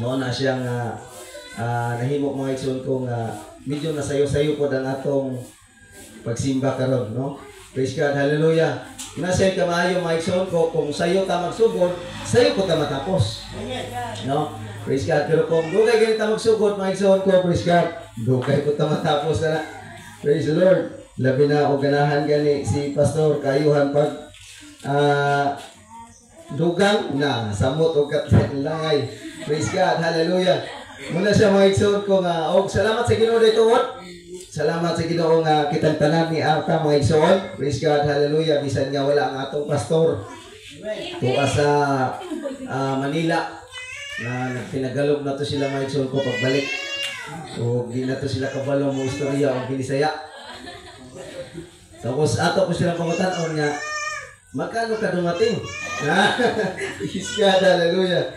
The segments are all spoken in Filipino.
Mao na siyang nahimo mga igsoon ko nga medyo nasayo-sayo po ang atong pagsimba karon, no? Praise God, hallelujah. Nasay kamayo mga igsoon ko, kung sayo ta magsugod, sayo ko ta matapos. No? Praise God. Pero kung dugay ganit ta magsugod mga igsoon ko, praise God, dugay ko ta matapos na. Praise the Lord. Labi na o ganahan gani si Pastor kayuhan pag dugang na samot o katlangay. Praise God, hallelujah. Muna siya mga igsoon ko nga, salamat sa Ginoo dito. Salamat sa Ginoo nga kitang tanan ni Arta mga igsoon. Praise God, hallelujah. Bisan nga wala ang atong pastor. Tuwa sa Manila na nagpinagalog na to sila mga igsoon ko pagbalik. O di na to sila kabalo mo istorya o Binisaya. Tapos ato ko silang pangutan nga, magkano ka dumating? Praise God, hallelujah.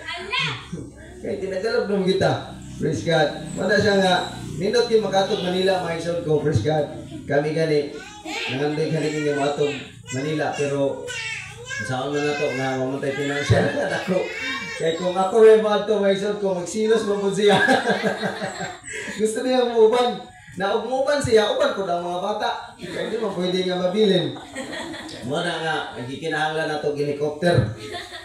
Kaya tinagalog naman kita. Praise God. Wala siya nga, nindot yung makatog Manila, mga igsoon ko. Praise God. Kami gani, nanganday galing yung makatog Manila. Pero, saan na na to, nga mamantay pinansyal na ako. Kaya kung ako rin mga ito, mga igsoon ko, magsilos mo po siya. Gusto niya umuuban. Na umuuban siya, uban ko ng mga bata. Kaya di mo pwede nga mabilin. Muna nga, nagkikinahanglan na itong helicopter.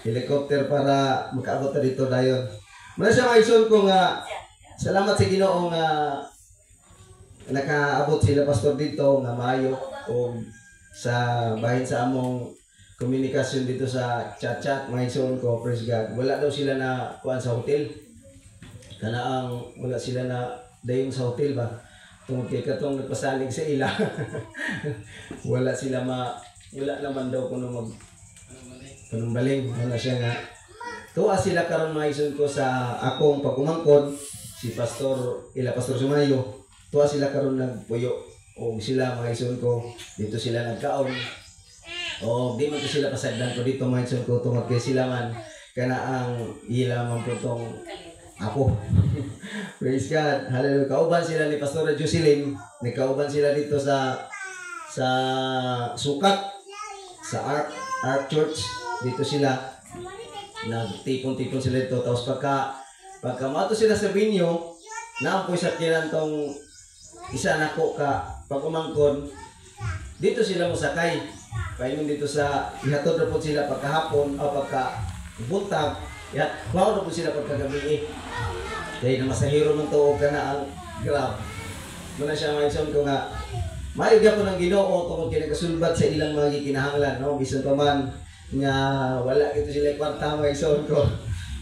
Helicopter para makaabot na dito dayon. Muna siya mga igsoon ko nga, salamat sa Ginoo nga nakaabot sila pastor dito nga maayo o sa bahin sa among komunikasyon dito sa chat mga igsoon ko, praise God. Wala daw sila na kuan sa hotel. Kanaang wala sila na dayon sa hotel ba? Tungkol kay katong nagpasalig sa ila. Wala sila wala naman daw kuno panumbaling. Wala siya nga. Tuwa sila karon mga igsoon ko sa akong pagkumangkon si Pastor Sumayo. Tuwa sila karon nagpuyo o sila mga igsoon ko dito sila nagkaon. O di man ko sila pasagdan ko dito mga igsoon ko tungod kay sila man kana ang ila man putong ako. Praise God. Hallelujah. Kauban sila ni Pastor Jocelyn. Nagkauban sila dito sa Sukat sa Ark Church. Dito sila nagtipon-tipon sila dito. Tapos pagka mato sila sa binyo, naampoy sa kilan tong isa nako ka pagkumangkon, dito sila musakay. Paingon dito sa ihatod na po sila pagkahapon o pagka buntag. Wow na po sila pagkagabi dahil na masahiro man to ka na ang grab. Muna siya mga igsoon ko nga, maiga po ng Ginoo tungkol kinagasulbat sa ilang mga gikinahanglan, no? Bisan pa man nga wala kito sila kwarta mga igsoon ko.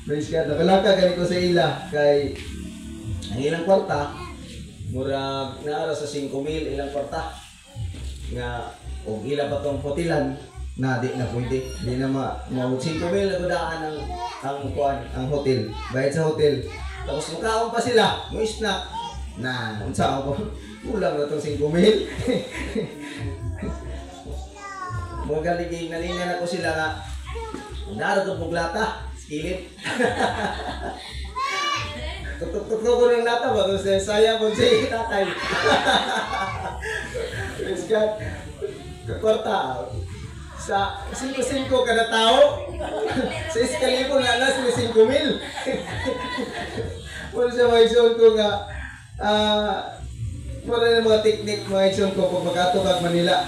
Praise God. Nakalaka gani ko sa ila kay ang ilang kwarta murag naara sa 5,000 ilang kwarta nga og ila pa tong hotelan na di na pwede. Di na ma 5,000 na gudaan ang hotel. Bayad sa hotel. Tapos mukaon pa sila, mo snack na unsa ako kulang na tong 5,000. Mo galing nalingan ako sila nga narado pug lata, skillet. Tuk-tuk ko ng lata ba kasi saya mo si tatay. Praise God. Kwarta sa 5,000 kada tao. Sa iskalibo na alas may 5,000. Wala siya mga igsoon ko nga wala na mga teknik mga igsoon ko pag magkatugag Manila.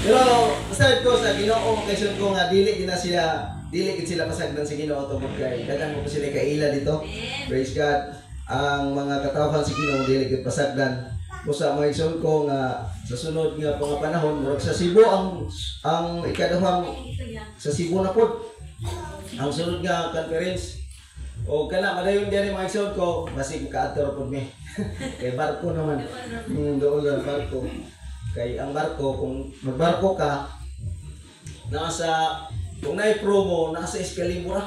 Pero aside ko sa Ginoo mga igsoon ko nga dili gid sila pasagdan sa Ginoo tungod kay daghan mo sila kaila dito. Praise God. Ang mga katawhan sa Ginoo dili gid pasagdan. Busa mga igsoon ko nga sa sunod nga panahon murag sa Cebu ang ikaduhang sa Cebu na pod ang sunod nga conference o kana madayon diyan mga igsoon ko basig kaadto pod mi. Kay barko naman doon ang barko kay ang barko kung magbarko ka nasa kung naay promo nasa Excalibur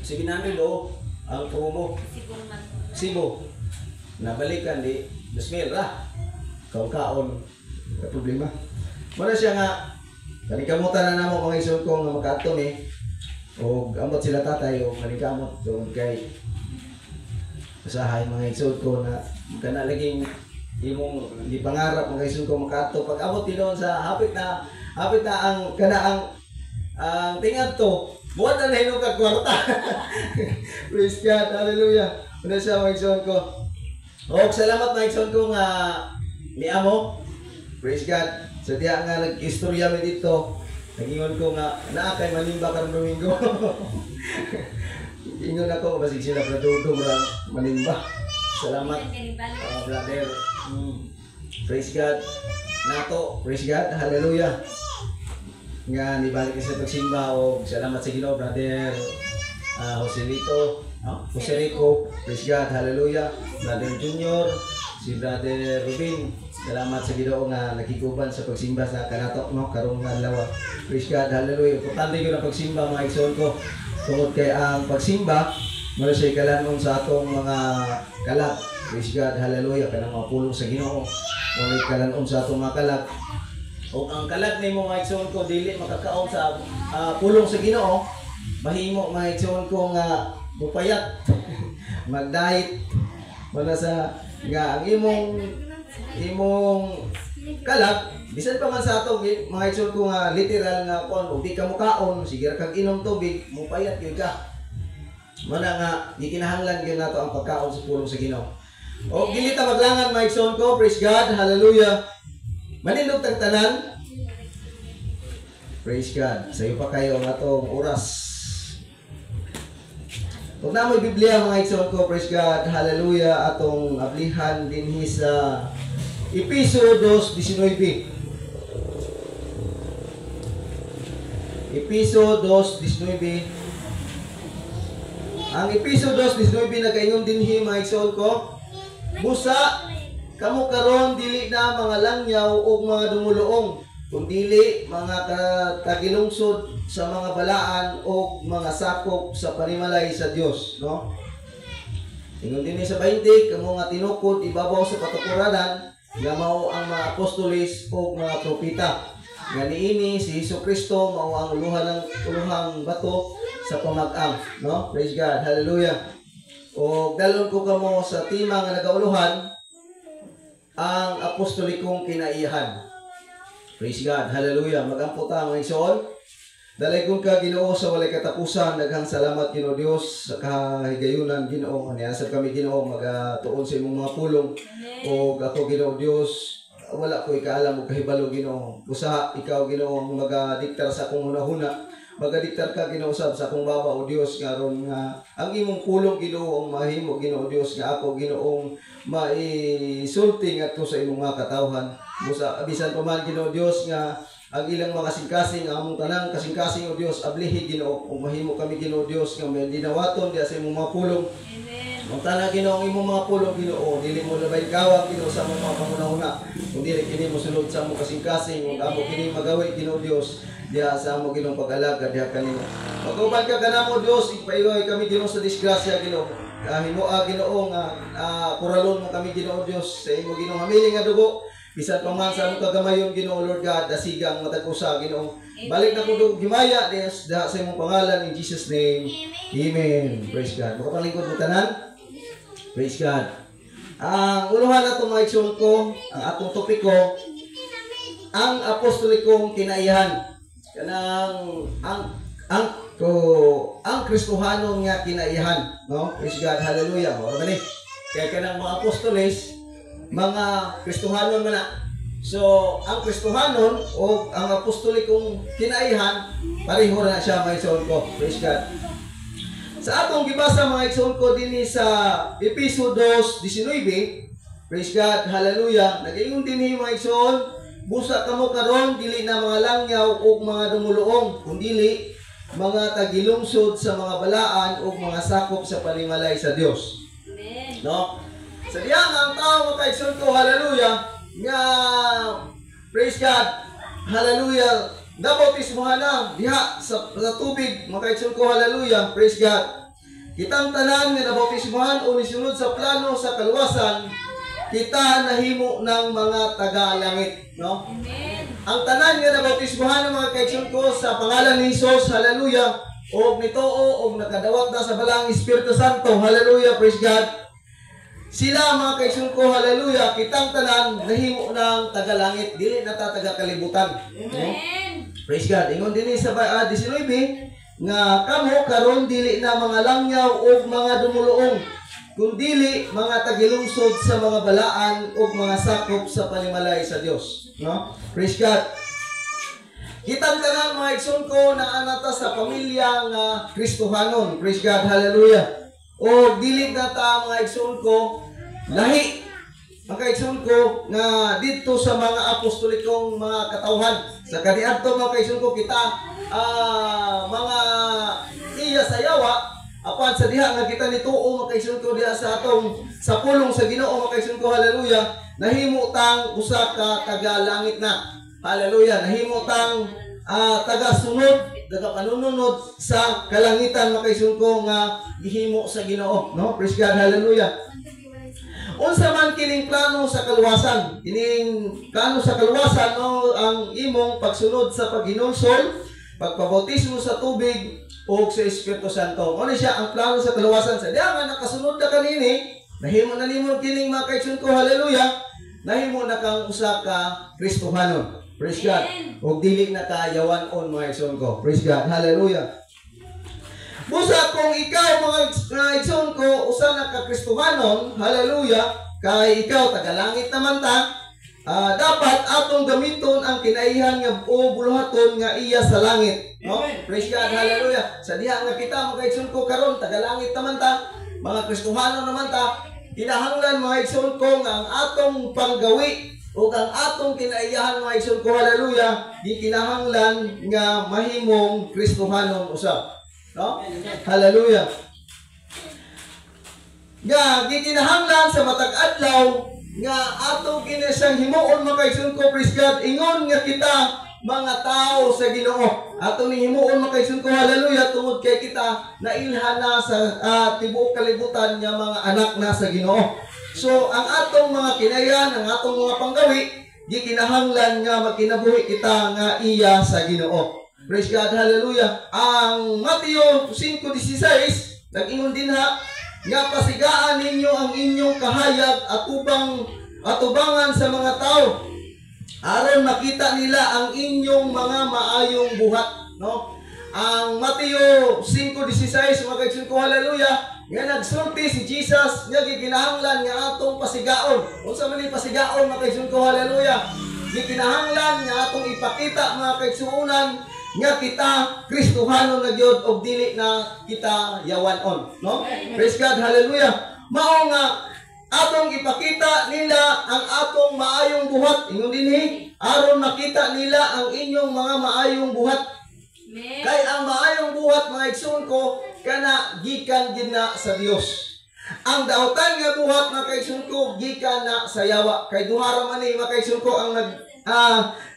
700 o ang promo Cebu nabalikan di 2,000 ra kaon ka problema. Muna siya nga kanikamutan na namo mga igsoon ko nga makaadto ni o ambot sila tatay o kanikamot doon kay usahay mga igsoon ko na kana laging imong gipangarap mga igsoon ko makaadto pag abot doon sa hapit na ang kana ang tingad to buwan na hinog ka kwarta. Praise God, hallelujah. Una siya mga igsoon ko. O, salamat mga igsoon ko nga ni Amo. Praise God. So diya nga nag-istorya mi dito. Nagingon ko nga naa kay manimba karong Domingo. Ingon ako basig sila pradudong ra manimba. Salamat. Brother. Praise God. Nato, praise God. Hallelujah. Nga nibalik sa pagsimba o salamat sa Ginoo, brother. Joselito, Jose Rico, praise God, hallelujah. Brother Junior, si Brother Rubin, salamat sa Ginoo nga nakikuban sa pagsimba sa kanatok no karong adlaw. Praise God, hallelujah. Importante gyud ang pagsimba mga igsoon ko. Tungod kay ang pagsimba mao siya kalanon sa atong mga kalag. Praise God, hallelujah. Kanang mga pulong sa Ginoo. Mao kalanon sa atong mga kalag. O ang kalag nimo mga igsoon ko dili makakaon sa pulong sa Ginoo. Mahimo mga igsoon ko nga mupayat mag-diet wala sa nga ang imong kalag bisan pa man sa ato mga igsoon ko nga literal nga kon ug di ka mukaon sige ra kag inom tubig mupayat gyud ka mana nga gikinahanglan gyud nato ang pagkaon sa pulong sa Ginoo o dili ta maglangan mga igsoon ko praise God hallelujah manindog tag tanan praise God sayo pa kayo ang atong oras. Kung na mo'y Biblia mga igsoon ko, praise God, hallelujah, atong ablihan din sa Episo 2:19. Episo 2:19. Ang Episo 2:19 nagaingon din mga igsoon ko, busa, kamo karon dili na mga langyaw o mga dumuluong, kundi mga tagilungsod sa mga balaan o mga sakop sa panimalay sa Dios, no? Ingon din sa 20, kamo nga tinukod ibabaw sa katukuranan nga mao ang mga apostolis o mga propeta. Nga niini si Hesukristo mao ang uluhang bato sa pamag-ang, no? Praise God, hallelujah. O dalon ko kamo sa tema nga nagauluhan ang apostolikong kinaiyahan. Praise God, hallelujah. Magampo ta mga igsoon. Dalaygon ka Ginoo sa walay katapusan. Daghang salamat Ginoo Dios sa kahigayunan Ginoo. Aniasab kami Ginoo magatuon sa imong mga pulong. O ako Ginoo Dios, wala ko ikaalam og kahibalo Ginoo. Usa ikaw Ginoo ang magadiktar sa akong hunahuna. Magadiktar ka Ginoo sa akong baba o Dios ngaron nga ang imong pulong Ginoo ang mahimo Ginoo Dios nga ako Ginoong maisulti ngadto sa imong mga katawhan. Busa bisan pa man Ginoo Dios nga ang ilang mga kasing-kasing among tanang kasing-kasing o Dios ablihi Ginoo ug mahimo kami Ginoo Dios nga may dinawaton diha sa imong mga pulong. Amen. Ang tanang Ginoo ang imong mga pulong Ginoo dili mo labay kawag Ginoo sa among mga pangunahuna kundi kini mo sulod sa among kasing-kasing ug amo kini magawi Ginoo Dios diha sa among Ginoong pag-alaga diha kanimo. Mag-uban ka kanamo Dios ipailoy kami Ginoo sa disgrasya Ginoo. Himuha Ginoo nga kuralon mo kami Ginoo Dios sa imong Ginoong hamiling nga dugo. Bisan pa man sa among kagamayon Ginoo Lord God, dasigang matag-usa Ginoo. Balik na ko gimaya des sa imong pangalan in Jesus name. Amen. Praise God. Makapalingkod mo tanan. Praise God. Ang unuhan nato mga igsoon ko, ang atong topiko ang apostolikong kinaiyahan. Kanang ang Kristohanon nga kinaiyahan, no? Praise God. Hallelujah. Ora ba ni? Kaya kanang mga apostoles mga Kristohanon man na. So, ang Kristohanon o ang apostolikong kinaihan, pareho na siya mga igsoon ko. Praise God. Sa atong gibasa mga igsoon ko din sa Episo 2:19, praise God, hallelujah. Nag-ingon din mga igsoon, busa kamo karon dili na mga langyaw o mga dumuluong, kundi mga tagilungsod sa mga balaan o mga sakop sa panimalay sa Dios. Amen. No? Sa diyang ang tao mga kaigsoon ko, hallelujah, nga, praise God, hallelujah, nabautismohan na, diha, sa tubig, mga kaigsoon ko, hallelujah, praise God. Kitang tanan nga nabautismohan o nisunod sa plano sa kaluwasan, kita nahimo ng mga taga-langit, no? Amen. Ang tanan nga nabautismohan ng mga kaigsoon ko sa pangalan ni Jesus, hallelujah, o nitoo, o nakadawat na sa balang Espiritu Santo, hallelujah, praise God. Sila mga kaigsoon ko, hallelujah, kitang tanan nahimo ng tagalangit, dili na taga kalibutan. Amen. No? Praise God. Ingon din sa 19, nga kamo karon dili na mga langyaw o mga dumuluong, kundili mga tagilungsod sa mga balaan o mga sakop sa panimalay sa Dios, no? Praise God. Kitang tanan mga igsoon ko na anata sa pamilya nga Kristohanon. Praise God, hallelujah. O dili na ta mga igsoon ko lahi mga igsoon ko nga dito sa mga apostolikong mga katawhan. Sa kaniadto mga igsoon ko kita mga iya sayawa apan sa diha nga kita nituo mga igsoon ko diha sa atong sa pulong sa Ginoo mga igsoon ko, hallelujah. Nahimo tang usa ka taga-langit na. Hallelujah. Nahimo tang taga-sunod, taga-panununod sa kalangitan mga igsoon ko nga gihimo sa Ginoo, no? Praise God, hallelujah. Unsa man kining plano sa kaluwasan, kining plano sa kaluwasan, no, ang imong pagsunod sa paghinulsol, pagpabautismo sa tubig o sa Espiritu Santo. Ano siya ang plano sa kaluwasan? Sa diha nga nakasunod na kanini, nahimo na nimo kining mga kaigsoon ko, hallelujah. Nahimo na kang usa ka Kristohanon. Praise God. O dili na kayawan-on mga igsoon ko. Praise God. Hallelujah. Busa kung ikaw mga igsoon ko usa na ka Kristohanon, hallelujah, kay ikaw tagalangit naman ta, dapat atong gamiton ang kinaihan nga o buluhaton nga iya sa langit, no? Praise God. Hallelujah. Sa diha nga kita mga igsoon ko karon tagalangit naman ta, mga Kristohanon naman ta, kinahanglan mga igsoon ko nga ang atong panggawi o ang atong kinaiyahan mga igsoon ko, hallelujah, di kinahanglan nga mahimong Kristohanon usab, no? Hallelujah. Nga di kinahanglan sa matag adlaw nga atong kinisang himuon mga igsoon ko, praise God, ingon nga kita mga tao sa Ginoo. Atong himuon mga igsoon ko, hallelujah, tungod kay kita nailhan na sa tibuok kalibutan nga mga anak na sa Ginoo. So, ang atong mga kinayan, ang atong mga panggawi, di kinahanglan nga magkinabuhi kita nga iya sa Ginoo. Praise God, hallelujah. Ang Mateo 5:16, nag-ingon din ha, nga pasigaan ninyo ang inyong kahayag at atubangan sa mga tao, aron makita nila ang inyong mga maayong buhat, no? Ang Mateo 5:16, mga kaigsoon ko, hallelujah, nga nagsulti si Jesus nga gikinahanglan nga atong pasigaon. Unsa man ni pasigaon mga kaigsoon ko, hallelujah? Gikinahanglan nga atong ipakita mga kaigsuonan nga kita Kristohanon na gyud og dili na kita yawanon, no? Praise God, hallelujah. Mao nga atong ipakita nila ang atong maayong buhat. Ingon dinhi, aron makita nila ang inyong mga maayong buhat. Kay ang maayong buhat mga igsoon ko kana gikan gid na sa Dios. Ang daotan nga buhat mga kaigsoon ko gikan na sa yawa. Kay duha ra man ni mga kaigsoon ko ang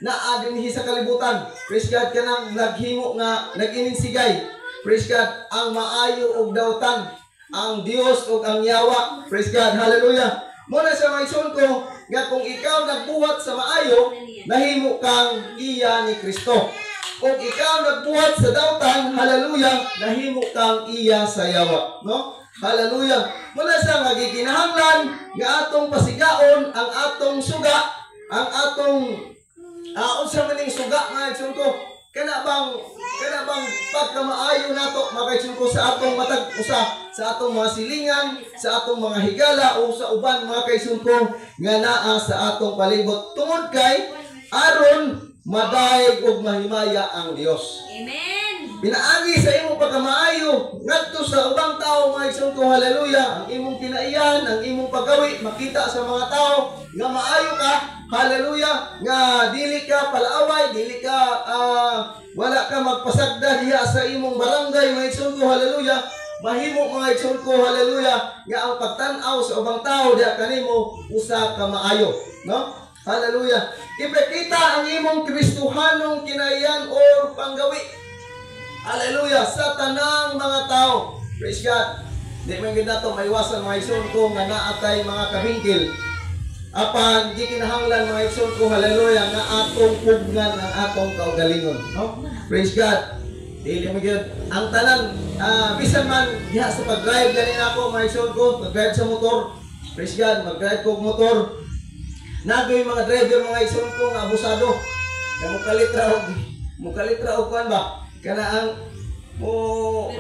naa dinhi sa kalibutan. Praise God, kanang naghimo nga nag-ininsigay. Praise God, ang maayo og daotan, ang Dios ug ang yawa. Praise God, hallelujah. Muna sa mga igsoon ko nga kung ikaw nagbuhat sa maayo, nahimo kang iya ni Kristo. Kung ikaw nagbuhat sa dautan, hallelujah, nahimo kang iya sa yawa, no? Hallelujah. Muna sa nga gikinahanglan nga atong pasigaon ang atong suga, ang atong unsa man ning suga mga igsoon ko, kana bang pagkamaayo nato mga igsoon ko sa atong matag usa sa atong mga silingan, sa atong mga higala o sa uban mga igsoon ko nga naa sa atong palibot tungod kay aron madayeg og mahimaya ang Dios. Amen. Pinaagi sa imong pagkamaayo ngadto sa ubang tao mga igsoon ko, hallelujah, ang imong kinaiyan, ang imong paggawi makita sa mga tao nga maayo ka, hallelujah, nga dili ka palaaway, dili ka wala ka magpasagda diha sa imong barangay mga igsoon ko, hallelujah. Mahimo mga igsoon ko, hallelujah, nga ang pagtan-aw sa ubang tao diha kanimo usa ka maayo, no? Hallelujah. Ipakita ang imong Kristohanong kinaiyan o panggawi. Hallelujah. Sa tanang mga tao. Praise God. Di man gid nato maiwasan mga igsoon ko nga naatay mga kabingkil. Apan di kinahanglan mga igsoon ko, hallelujah, nga atong pugnan ang atong kaugalingon. No? Praise God. Dili mo gyud ang tanan bisan man diha sa pag-drive ganin ako mga igsoon ko, pag-drive sa motor. Praise God, mag-drive ko motor. Nagoy mga driver mga igsoon ko nga abusado. Nga mukalitra og kuan ba? Kana ang mo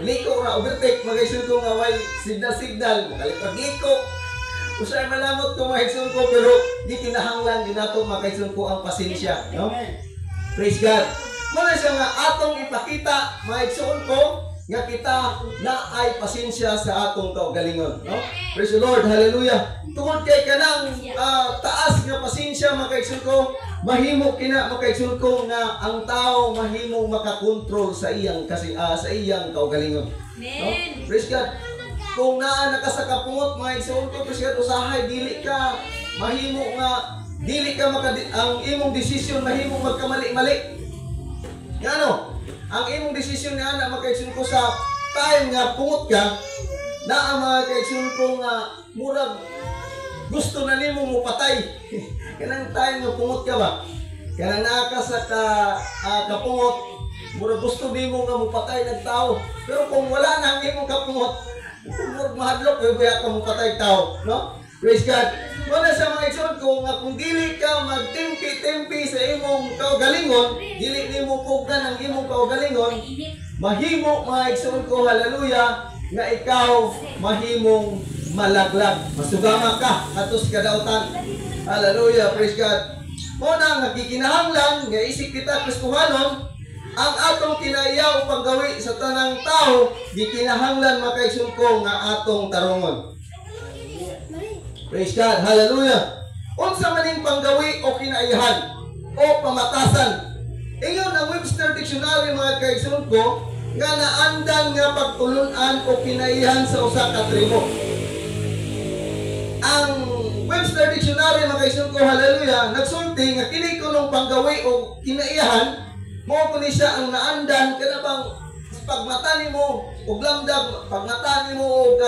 liko ra overtake mga igsoon ko nga way signal makalipad liko usay malamot ko mga igsoon ko pero di kinahanglan ginato mga igsoon ko ang pasensya, no? Praise God. Muna siya nga atong ipakita mga igsoon ko nga kita na ay pasensya sa atong kaugalingon, no? Praise the Lord, hallelujah. Tungod kay kanang taas nga pasensya mga igsoon ko, mahimo kina mga igsoon ko nga ang tao mahimong makakontrol sa iyang sa iyang kaugalingon, no? Praise God. Kung naa nakasakapungot mga igsoon ko, praise God, usahay dili ka mahimo nga dili ka ang imong desisyon mahimong magkamali-mali. Ngano? Ang imong desisyon ni ana makaigsoon ko sa time nga pungot ka na ang mga kaigsoon ko nga murag gusto na nimo mo patay. Kanang time nga pungot ka ba? Kanang naa ka sa kapungot, murag gusto nimo nga mo patay ng tao. Pero kung wala na ang imong kapungot, murag mahadlok kaya ka mo patay tao, no? Praise God. Muna sa mga igsoon ko nga kung dili ka magtimpi-timpi sa imong kaugalingon, dili nimo pugnan ang imong kaugalingon, mahimo mga igsoon ko, hallelujah, nga ikaw mahimong malaglag. Masugama ka atos kadautan. Hallelujah, praise God. Muna nga gikinahanglan nga isip kita Kristohanon, ang atong kinaiyaw paggawi sa tanang tao, gikinahanglan mga igsoon ko nga atong tarungon. Praise God, hallelujah. Unsa maning panggawi o kinaiyahan o pamatasan. Ingon ang Webster Dictionary mga kaigsoon ko nga naandan nga pagtulunan o kinaiyahan sa usa ka tribo. Ang Webster Dictionary mga kaigsoon ko, hallelujah, nagsulti nga kini kunong panggawi o kinaiyahan mo kuni siya ang naandan kana bang pagmata nimo og lamdag, pagmata nimo og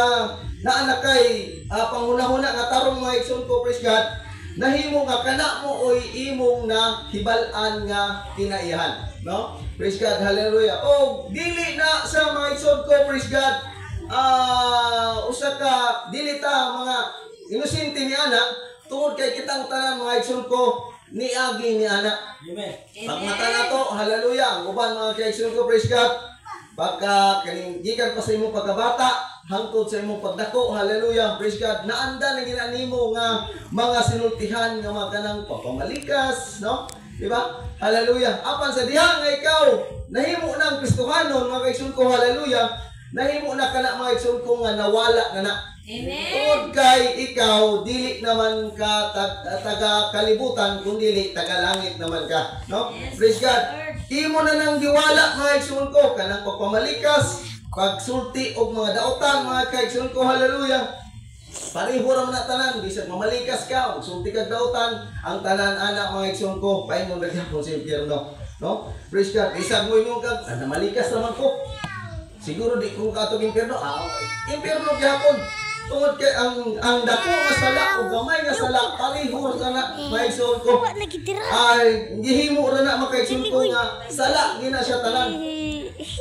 naa kay panghuna-huna nga tarong mga igsoon ko, praise God, nahimo nga kana mo oy imong na hibal-an nga kinaiyahan, no? Praise God, hallelujah. O dili na sa mga igsoon ko, praise God, usa ka dili ta mga inosente ni ana tungod kay kitang tanan mga igsoon ko niagi ni ana. Amen. Pagmata na to, hallelujah. Ang uban mga igsoon ko, praise God, pagka kaning gikan pa sa imong pagkabata hangtod sa imong pagdako, hallelujah, praise God, naanda na ginanimo nga mga sinultihan nga mga kanang papamalikas, no? Diba? Hallelujah. Apan sa diha nga ikaw nahimo na ang Kristohanon mga igsoon ko, hallelujah, nahimo na kana mga igsoon ko nga nawala na na. Amen. Tungod kay ikaw dili naman ka taga kalibutan kundi taga langit naman ka, no? Yes. Praise God. Imo na nang diwala mga igsoon ko kanang pagpamalikas, pagsulti og mga dautan mga kaigsoon ko, hallelujah. Pareho ra man na tanan, bisag mamalikas ka og sulti kag dautan, ang tanan ana mga igsoon ko paingon gyapon sa impierno, no? Praise God. Bisag mo imong kag namalikas naman ko. Siguro di ko katong impierno, impierno gyapon. Tungod kay ang dako nga sala o gamay nga sala pareho ra na maigsoon ko. Ay gihimo ra na makaigsoon ko nga sala gina siya tanan.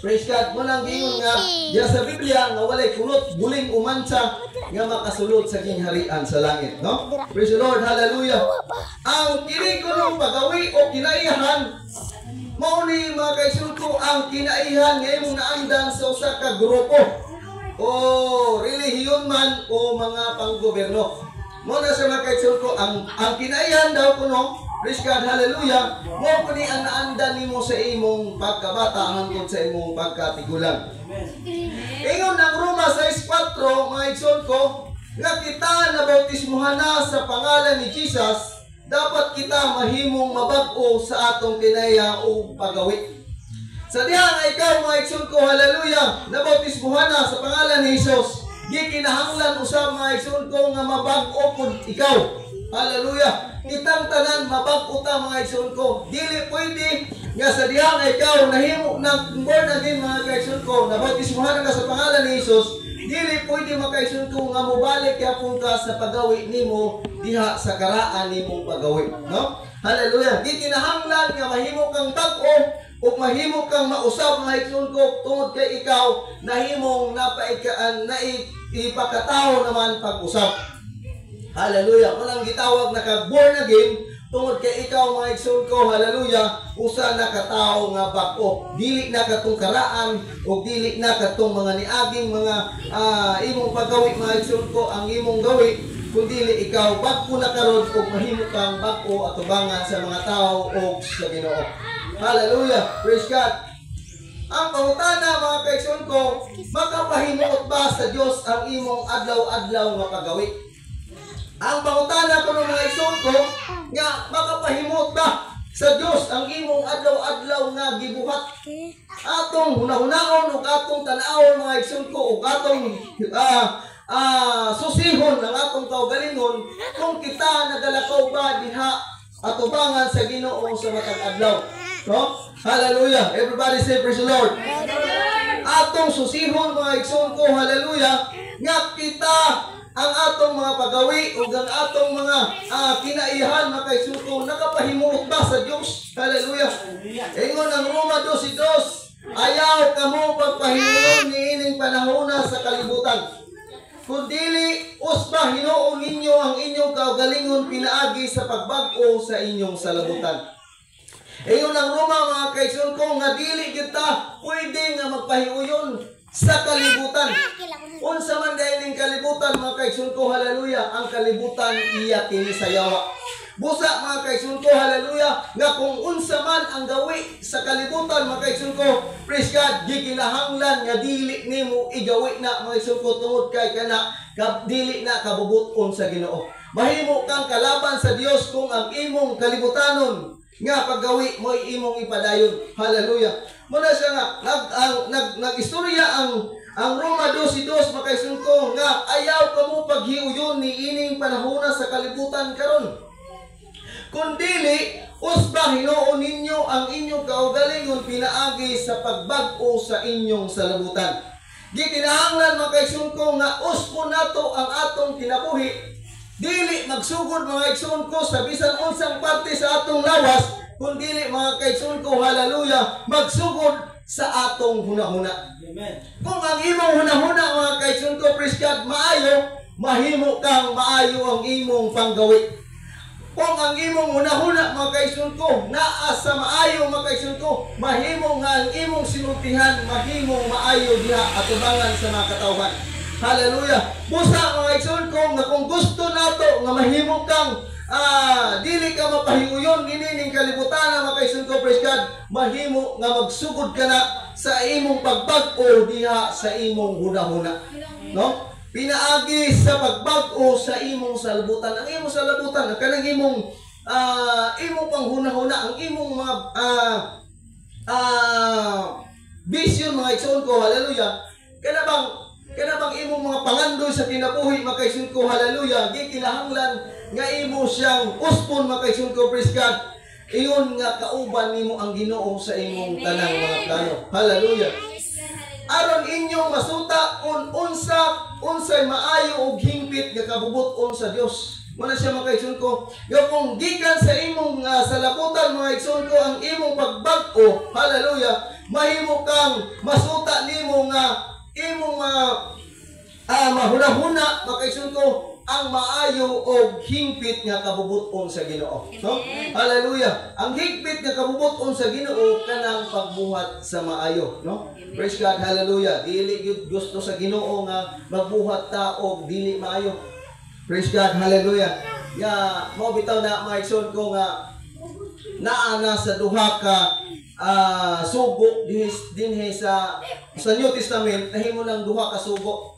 Praise God. Mo nang giingon nga diya sa Biblia nga walay kulot buling umansa nga makasulod sa gingharian sa langit, no? Praise the Lord, hallelujah. Ang kini kunong pagawi o kinaiyahan mao ni mga kaigsoon ko ang kinaiyahan nga imong naandan sa usa ka grupo o relihiyon man o mga panggoberno. Muna sa mga kaigsoon ko, ang kinaiyahan daw kuno, praise God, hallelujah, mo kuni ang naandan nimo sa imong pagkabata hangtod sa imong pagkatigulang. Ingon ng Roma 6:4 mga igsoon ko, nga kita nabautismuhan na sa pangalan ni Jesus, dapat kita mahimong mabag-o sa atong kinaiya o pagawi. Sa diha nga ikaw mga igsoon ko, hallelujah, nabautismuhan na sa pangalan ni Jesus, gikinahanglan usab mga igsoon ko nga mabag-o pud ikaw. Hallelujah. Kitang tanan mabag-o ta mga igsoon ko. Dili pwede nga sa diha nga ikaw nahimo na born again mga igsoon ko, nabautismuhan ka sa pangalan ni Jesus, dili pwede makaigsoon ko nga mobalik yapon ka sa pagawi nimo diha sa karaan nimong pagawi, no? Hallelujah. Gikinahanglan nga mahimo kang bag-o ug mahimo kang mausab mga igsoon ko tungod kay ikaw nahimong ipakataho naman pag-usab. Hallelujah. Walang gitawag na ka born again Tungod kay ikaw mga igsoon ko, hallelujah, usa na ka tawo nga bag-o. Dili na katong karaan o dili na katong mga niaging mga imong paggawi mga igsoon ko ang imong gawi, kundi ikaw bag-o na karon ug mahimo kang bag-o atubangan sa mga tawo o sa Ginoo. Hallelujah, praise God. Ang pangutana mga kaigsoon ko, makapahimuot ba sa Dios ang imong adlaw-adlaw nga paggawi? Ang pangutana ko ng mga igsoon ko, nga makapahimot ba sa Dios ang imong adlaw-adlaw nga gibuhat? Atong hunahunaon ug atong tan-awon mga igsoon ko ug atong susihon ang atong kaugalingon kung kita nagalakaw ba diha atubangan sa Ginoo sa matag adlaw. No? Hallelujah. Everybody say praise the Lord. Atong susihon mga igsoon ko, hallelujah, nga kita ang atong mga pagawi ug ang atong mga kinaihan mga kaigsoon ko nakapahimuot ba sa Dios? Hallelujah. Ingon ang Roma 12:2, ayaw kamo pagpahimuon niining panahona sa kalibutan. Kung dili usba hinuon ninyo ang inyong kaugalingon pinaagi sa pagbag-o sa inyong salabutan. Ingon ang Roma mga kaigsoon ko nga dili kita pwede nga magpahiuyon sa kalibutan. Unsa man dahil ning kalibutan mga kaigsoon ko, hallelujah, ang kalibutan iya kini sayawa. Busa mga kaigsoon ko, hallelujah, nga kung unsa man ang gawi sa kalibutan mga kaigsoon ko, praise God, di kinahanglan nga dili nimo igawi na mga kaigsoon ko tungod kay kana dili na kabubuton sa Ginoo. Mahimo kang kalaban sa Dios kung ang imong kalibutanon nga paggawi mo imong ipadayon. Hallelujah. Muna siya nga nag-istorya ang Roma 12:2 makaigsoon ko nga ayaw kamo paghiuyon ni ining panahona sa kalibutan karon. Kundili usba hinuon ninyo ang inyong kaugalingon pinaagi sa pagbag-o sa inyong salabutan. Di kinahanglan makaigsoon ko nga uspo nato ang atong kinabuhi. Dili magsugod mga igsoon ko sa bisan unsang parte sa atong lawas, kundi mga kaigsoon ko, hallelujah, magsugod sa atong hunahuna. Amen. Kung ang imong hunahuna mga kaigsoon ko, praise God, maayo, mahimo kang maayo ang imong panggawi. Kung ang imong hunahuna mga kaigsoon ko, naa sa maayo mga kaigsoon ko, mahimo nga ang imong sinultihan, mahimong maayo diha atubangan sa mga katawhan. Hallelujah. Busa mga igsoon ko nga kung gusto nato nga mahimo kang dili ka mapahiuyon ning kalibutan mga kaigsoon ko, praise God, mahimo nga magsugod ka na sa imong pagbag-o diha sa imong hunahuna. No? Pinaagi sa pagbag-o sa imong salabutan. Ang imong salabutan, ang kanang imong panghunahuna, ang imong mga vision mga igsoon ko, hallelujah. Kana bang imong mga pangandoy sa kinabuhi mga kaigsoon ko, hallelujah, di kinahanglan nga imo siyang uspon mga kaigsoon ko, praise God. Iyon nga kauban nimo ang Ginoo sa imong tanang mga plano. Hallelujah. Aron inyong masuta kung unsay maayo ug hingpit nga kabubuton sa Dios. Muna siya mga kaigsoon ko, kung gikan sa imong salabutan mga igsoon ko ang imong pagbag-o, hallelujah, mahimo kang masuta nimo nga imong mahuna-huna makaigsoon ko ang maayo o hingpit nga kabubuton sa Ginoo. No? Hallelujah. Ang hingpit nga kabubuton sa Ginoo kanang pagbuhat sa maayo, no? Praise God, hallelujah. Dili gyud gusto sa Ginoo nga magbuhat ta og dili maayo. Praise God, hallelujah. Ya, mo bitaw na maigsoon ko nga naa na sa duha ka sugo dinhi sa New Testament, nahimo lang duha ka sugo.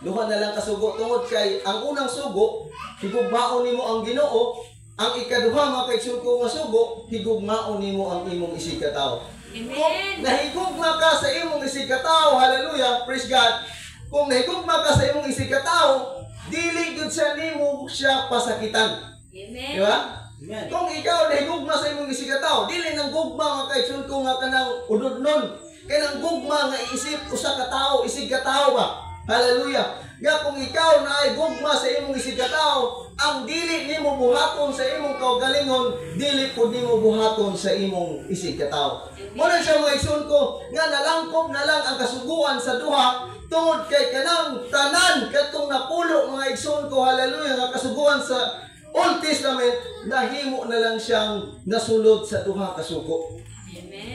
Duha na lang ka sugo tungod kay ang unang sugo higugmaon nimo ang Ginoo, ang ikaduha mga kaigsoon ko nga sugo higugmaon nimo ang imong isig ka tawo. Kung nahigugma ka sa imong isig ka tawo, hallelujah, praise God. Kung nahigugma ka sa imong isig ka tawo, dili gud sa nimo siya pasakitan. Amen. Di ba? Amen. Kung ikaw nahigugma sa imong isig ka tawo, dili nang gugma mga kaigsoon ko nga kanang udodnon. Kanang gugma nga isip usa ka tawo, isig ka tawo ba? Hallelujah. Nga kung ikaw na ay gugma sa imong isig ka tawo, ang dili nimo buhaton sa imong kaugalingon, dili pud nimo buhaton sa imong isig ka tawo. Muna siya mga igsoon ko, nga nalangkob na lang ang kasuguan sa duha tungod kay kanang tanan katong napulo mga igsoon ko, hallelujah, nga kasuguan sa Old Testament, nahimo na lang siyang nasulod sa duha ka suko.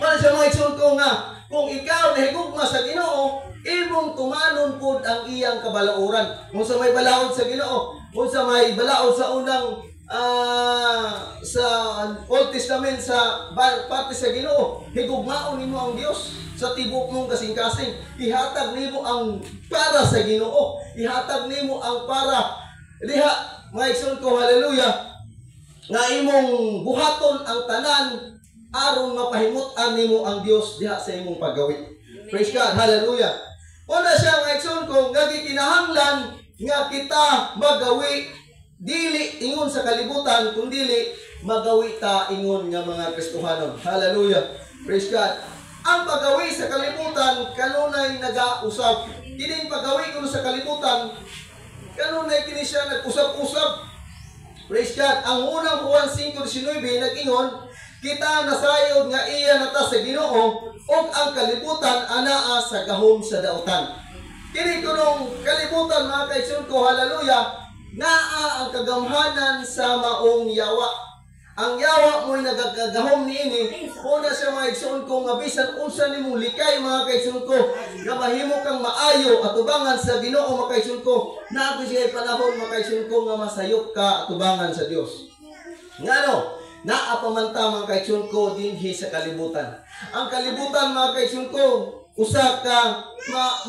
Para sa mga igsoon ko nga, kung ikaw nahigugma sa Ginoo, imong tumanon pod ang iyang kabalauran. Kung sa may balaod sa Ginoo, kung sa may balaod sa unang sa Old Testament sa parte sa Ginoo, higugmaon nimo ang Dios sa tibok mong kasing-kasing. Ihatag nimo ang para sa Ginoo. Ihatag nimo ang para diha mga igsoon ko, hallelujah, nga imong buhaton ang tanan aron mapahimut-an nimo ang Dios diha sa imong paggawi. Praise God, hallelujah. Una siya nga igsoon ko, nga gikinahanglan nga kita magawi dili ingon sa kalibutan, kundi magawi ta ingon nga mga Kristohanon. Hallelujah. Praise God. Ang pagawi sa kalibutan kanunay nagausab. Kining pagawi kuno sa kalibutan kanunay kini siya nag-usab-usab. Praise God. Ang unang Juan 5:19 nag-ingon, kita nasayod nga iya nata sa Ginoo ug ang kalibutan anaa sa gahom sa dautan. Kini kunong kalibutan mga kaigsoon ko, hallelujah, naa ang kagamhanan sa maong yawa. Ang yawa mo'y nagagahom niini. Una siya mga igsoon ko nga bisan unsa nimong likay mga kaigsoon ko, nga mahimo kang maayo atubangan sa Ginoo mga kaigsoon ko. Naabot siya panahon mga kaigsoon ko nga masayop ka atubangan sa Dios. Ngano? Naapamanta mga kaigsoon ko dinhi sa kalibutan. Ang kalibutan mga kaigsoon ko, usa ka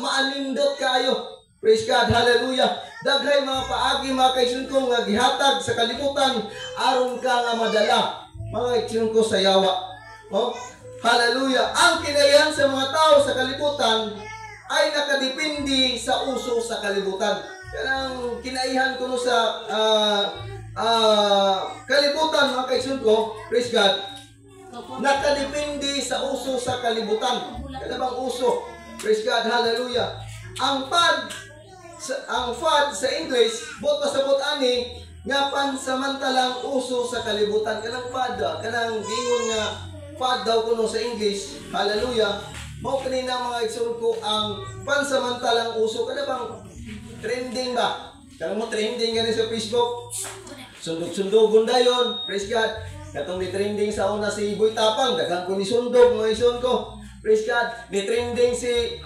maanindot kayo. Praise God, hallelujah. Daghay mga paagi mga kaigsoon ko nga gihatag sa kalibutan aron ka nga madala mga kaigsoon ko sa yawa. Oh, hallelujah. Ang kinayan sa mga tao sa kalibutan ay nakadepende sa uso sa kalibutan. Kanang kinaihan ko no sa kalibutan mga kaigsoon ko, praise God, nakadepende sa uso sa kalibutan. Kada bang uso? Praise God, hallelujah. Ang fad sa English, bot pasabot ani nga pansamantalang uso sa kalibutan. Kanang fad, kanang gingon nga fad daw kuno sa English, hallelujah. Mao kanina mga igsoon ko ang pansamantalang uso. Kada bang trending ba? Kanang mo trending gani sa Facebook. Sundog-sundogon dayon, praise God. Katong ni trending sa una si Boy Tapang, daghang ko ni sundog mga igsoon ko. Praise God. Ni trending si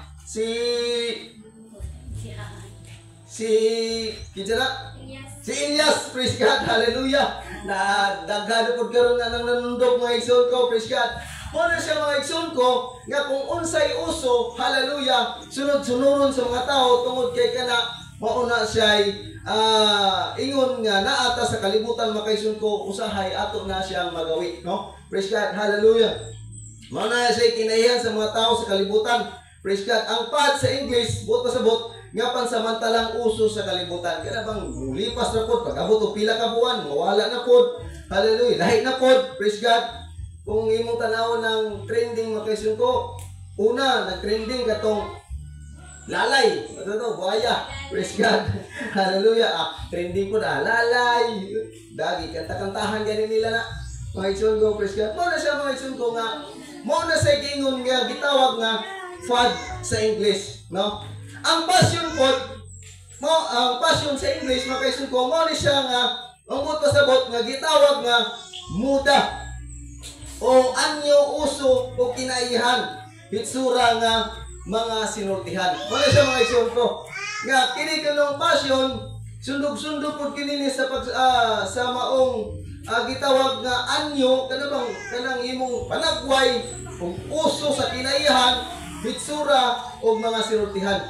Ilyas, praise God, hallelujah. Na daghang pod karon na nang nanundog mga igsoon ko, praise God. Muna siya mga igsoon ko nga kung unsay uso, hallelujah, sunod-sunuron sa mga tao tungod kay kana mauna siya ingon nga naata sa kalibutan mga igsoon ko, usahay ato na siyang magawi, no? Praise God, hallelujah. Mauna siya kinaihan sa mga tao sa kalibutan. Praise God. Ang pad sa English, buot pasabot, nga pansamantalang uso sa kalibutan. Kaya bang lipas na pod, pag-abot o pila ka buwan, mawala na pod. Hallelujah. Lahit na pod. Praise God. Kung imong tanaw ng trending mga kaigsoon ko, una, nag-trending katong lalay. Ano to? Buhaya. Praise God. Hallelujah. Trending ko na, lalay. Dagi, kanta-kantahan ganin nila na. Mga igsoon ko, praise God. Muna siya mga igsoon ko nga, muna sa gingon nga, gitawag nga, fad sa English, no? Ang passion pod, ang passion sa English, mga kaigsoon ko, mo ni siya nga, ang buot pasabot nga gitawag nga muda o anyo uso o kinaihan, hitsura nga mga sinultihan. Mo ni siya mga kaigsoon ko, nga kini kanong passion, sundog-sundog pod kini ni sa sa maong gitawag nga anyo kanang imong panagway ug uso sa kinaihan, hitsura o mga sinultihan.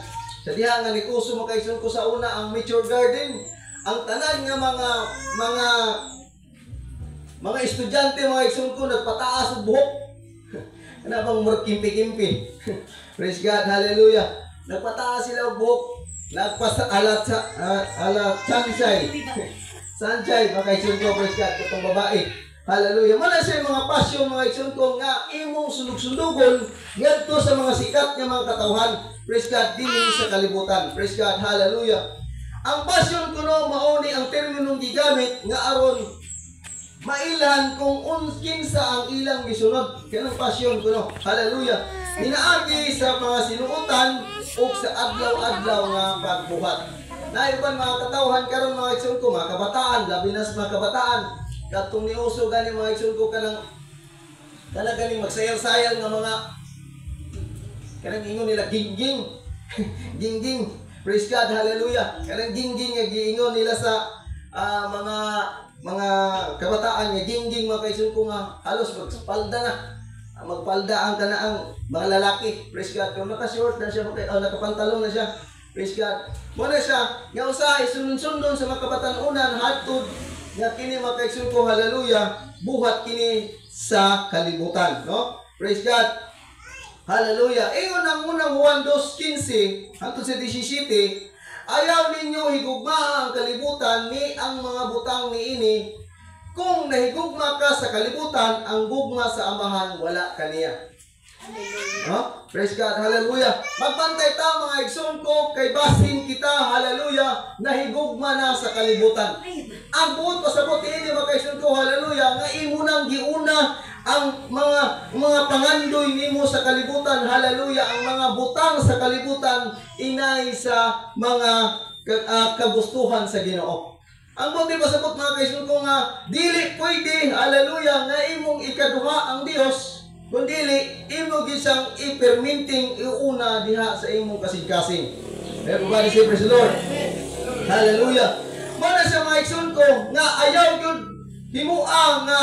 Sa diha nga ni uso mga kaigsoon ko sa una ang mature garden, ang tanan nga mga estudyante mga kaigsoon ko nagpataas og buhok. Kana bang murkimpi-kimpi. Praise God, hallelujah. Nagpataas sila og buhok, nagpasaalat sa sanchay. Sanchay mga kaigsoon ko, praise God, katong babae. Hallelujah. Muna sa mga pasyon mga igsoon ko nga imong sundog-sundugon ngadto sa mga sikat nga mga katawhan. Praise God, dinhi sa kalibutan. Praise God. Hallelujah. Ang pasyon ko no mauni ang terminong gigamit nga aron mailan kung kinsa ang ilang gisunod. Kanang pasyon ko no. Hallelujah. Hinaagi sa mga sinuotan o sa adlaw-adlaw nga pagbuhat. Naiban mga katawhan karon mga igsoon ko, mga kabataan, labi na sa mga kabataan. Katong niuso gani mga igsoon ko kanang ganing magsayang-sayang nga mga kanang ingon nila gingging. Gingging. Praise God, hallelujah. Kanang gingging nga giingon nila sa mga kabataan nga gingging mga kaigsoon ko nga halos magpalda na. Magpalda ang kanaang mga lalaki. Praise God. Kung naka-short na siya, nakapantalon na siya. Praise God. Muna siya, nga usahay, sunod-sundon sa mga kabatanunan, hatod, nga kini mga kaigsoon ko, hallelujah, buhat kini sa kalibutan. No? Praise God. Hallelujah. Ingon ang unang Juan 2:15 hangtod sa 17, ayaw ninyo higugma ang kalibutan ni ang mga butang niini. Kung nahigugma ka sa kalibutan, ang gugma sa amahan wala kaniya. No? Praise God. Hallelujah. Magbantay ta mga igsoon ko kay basin kita, hallelujah, nahigugma na sa kalibutan. Ang buot pasabot ini mga igsoon ko, hallelujah, nga imo nang giuna ang mga pangandoy nimo sa kalibutan, hallelujah, ang mga butang sa kalibutan inay sa mga kagustuhan sa Ginoo. Ang buti pasabot mga kaigsoon ko nga dili pwede, hallelujah, nga imong ikaduha ang Dios, kundili imo gisang iperminting iuna diha sa imong kasing-kasing. Everybody say praise the Lord. Hallelujah. Mana sa mga kaigsoon ko nga ayaw gyud himua nga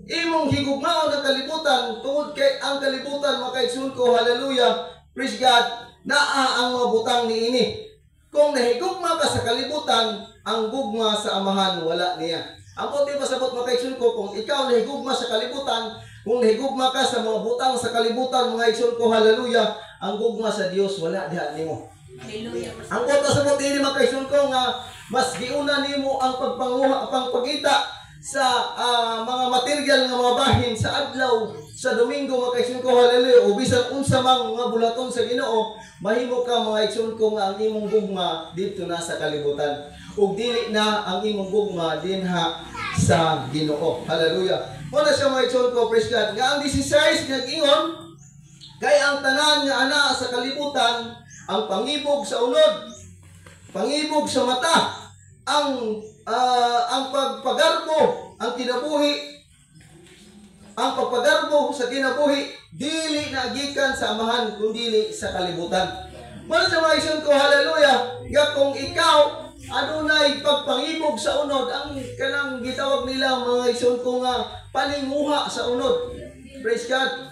imong higugmaon ang kalibutan tungod kay ang kalibutan mga kaigsoon ko, hallelujah, praise God, naa ang mga butang niini. Kung nahigugma ka sa kalibutan, ang gugma sa amahan wala niya. Ang puti pasabot mga kaigsoon ko, kung ikaw nahigugma sa kalibutan, kung nahigugma ka sa mga butang sa kalibutan mga kaigsoon ko, hallelujah, ang gugma sa Dios wala diha nimo. Ang puti pasabot ini mga kaigsoon ko nga mas giuna nimo ang pagpanguha, pagpagita sa mga material nga mga bahin sa adlaw sa Domingo mga kaigsoon ko, hallelujah, o bisan unsa mang mga bulaton sa Ginoo, mahimo ka mga kaigsoon ko nga ang imong gugma dito na sa kalibutan ug dili na ang imong gugma dinha sa Ginoo. Hallelujah. Muna siya mga kaigsoon ko, praise God, nga ang 16 nag-ingon kay ang tanan nga ana sa kalibutan, ang pangibog sa unod, pangibog sa mata, ang pagpagarbo, ang kinabuhi, ang pagpagarbo sa kinabuhi, dili na gikan sa amahan, kundi sa kalibutan. Muna sa mga kaigsoon ko, hallelujah, nga kung ikaw, adunay pagpangibog sa unod, ang kanang gitawag nila mga kaigsoon ko nga, paninguha sa unod. Praise God.